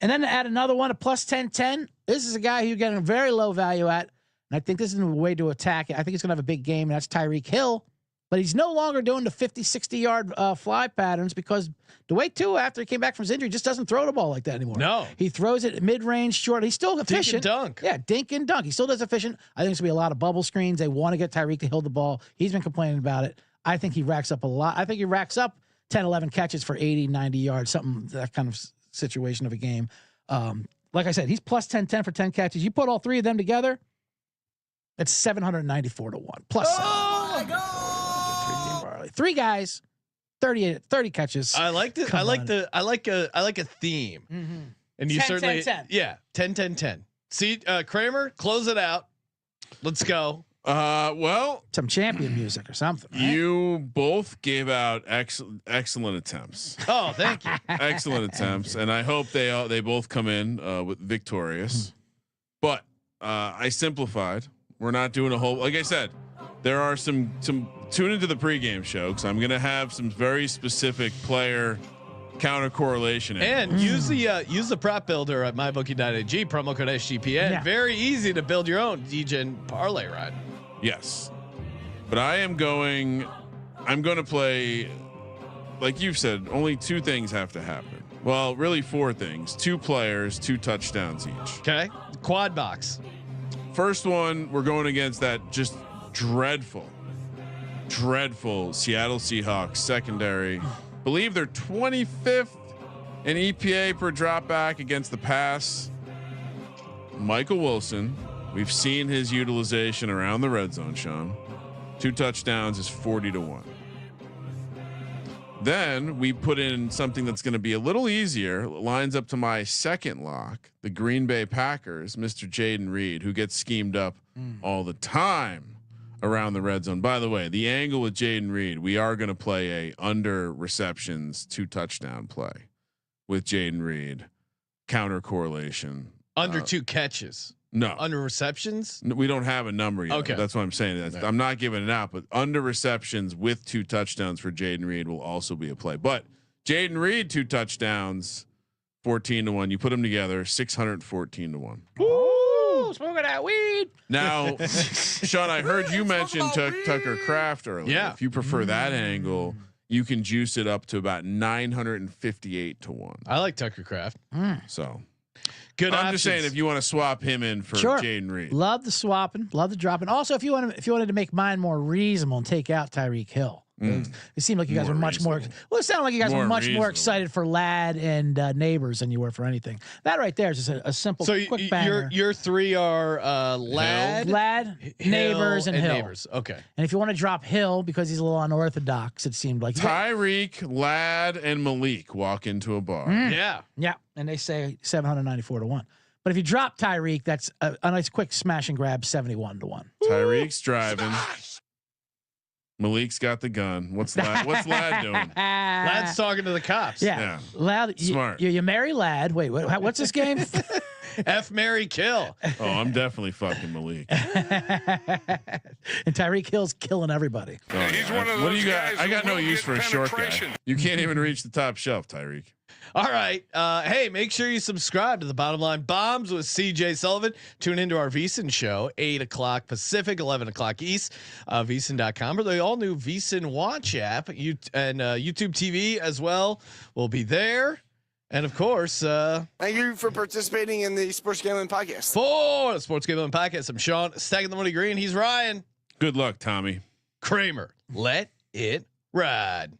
And then to add another one, a plus 1010. This is a guy who you're getting a very low value at. And I think this is a way to attack it. I think he's going to have a big game, and that's Tyreek Hill. But he's no longer doing the 50, 60-yard fly patterns because DeWayne, too, after he came back from his injury, just doesn't throw the ball like that anymore. No. He throws it mid-range, short. He's still efficient. Dink and dunk. Yeah, dink and dunk. He still does efficient. I think it's going to be a lot of bubble screens. They want to get Tyreek to hold the ball. He's been complaining about it. I think he racks up a lot. I think he racks up 10, 11 catches for 80, 90 yards, something, that kind of situation of a game. Like I said, he's plus 1010 for 10 catches. You put all three of them together, it's 794 to 1. Plus three guys, 30 catches. I like it. I like a theme. Mm-hmm. And you 10, certainly 10, 10. Yeah, 10. See, Kramer, close it out. Let's go. Well, Some champion music or something. Right? you both gave out excellent attempts. Oh, thank you. Excellent attempts, and I hope they both come in with victorious. But I simplified. We're not doing a whole. Like I said, there are some tune into the pregame show because I'm going to have some very specific player counter correlation. And use the prop builder at mybookie.ag, promo code SGPN. Yeah. Very easy to build your own DGen parlay ride. Yes, but I'm going to play, like you've said, only two things have to happen. Well, really four things: 2 players, 2 touchdowns each. Okay, quad box. First one, we're going against that just dreadful Seattle Seahawks secondary. Believe they're 25th in EPA per drop back against the pass. Michael Wilson. We've seen his utilization around the red zone, Sean. 2 touchdowns is 40 to 1. Then we put in something that's going to be a little easier. Lines up to my second lock, the Green Bay Packers, Mr. Jaden Reed, who gets schemed up all the time around the red zone. By the way, the angle with Jaden Reed, we are going to play a under receptions 2 touchdown play with Jaden Reed. Counter correlation. Under 2 catches. No. Under receptions? We don't have a number yet. Okay. That's what I'm saying. I'm not giving it out, but under receptions with 2 touchdowns for Jaden Reed will also be a play. But Jaden Reed 2 touchdowns, 14 to 1. You put them together, 614 to 1. Woo! Smoking that weed. Now, Sean, I heard you mention Tucker Kraft earlier. Yeah. If you prefer that angle, you can juice it up to about 958 to 1. I like Tucker Kraft. So Good. I'm just saying if you want to swap him in for Jaden Reed. Love the swapping, love the dropping. Also, if you wanted to make mine more reasonable and take out Tyreek Hill. It seemed like you guys were much more. Well, it sounded like you guys were much more excited for Lad and Neighbors than you were for anything. That right there is just a simple, quick banger. Your 3 are Lad, Hill, Neighbors, and Hill. Neighbors. Okay. And if you want to drop Hill because he's a little unorthodox, it seemed like Tyreek, Lad, and Malik walk into a bar. Yeah. Yeah, and they say 794 to 1. But if you drop Tyreek, that's a nice quick smash and grab, 71 to 1. Tyreek's driving. Malik's got the gun. What's Lad doing? Lad's talking to the cops. Yeah. Lad, smart. You marry Lad. Wait, what's this game? F, marry, kill. Oh, I'm definitely fucking Malik. And Tyreek Hill's killing everybody. Oh, He's one of those what do you got? guys I got who no will use get for a short guy. penetration. You can't even reach the top shelf, Tyreek. All right. Hey, make sure you subscribe to the Bottom Line Bombs with CJ Sullivan. Tune into our VSiN show, 8:00 Pacific, 11:00 East. VSiN.com or the all new VSiN Watch app. YouTube TV as well will be there. And of course, Thank you for participating in the Sports Gambling Podcast. for the Sports Gambling Podcast, I'm Sean, stacking the money green. He's Ryan Good luck, Tommy. Kramer. Let it ride.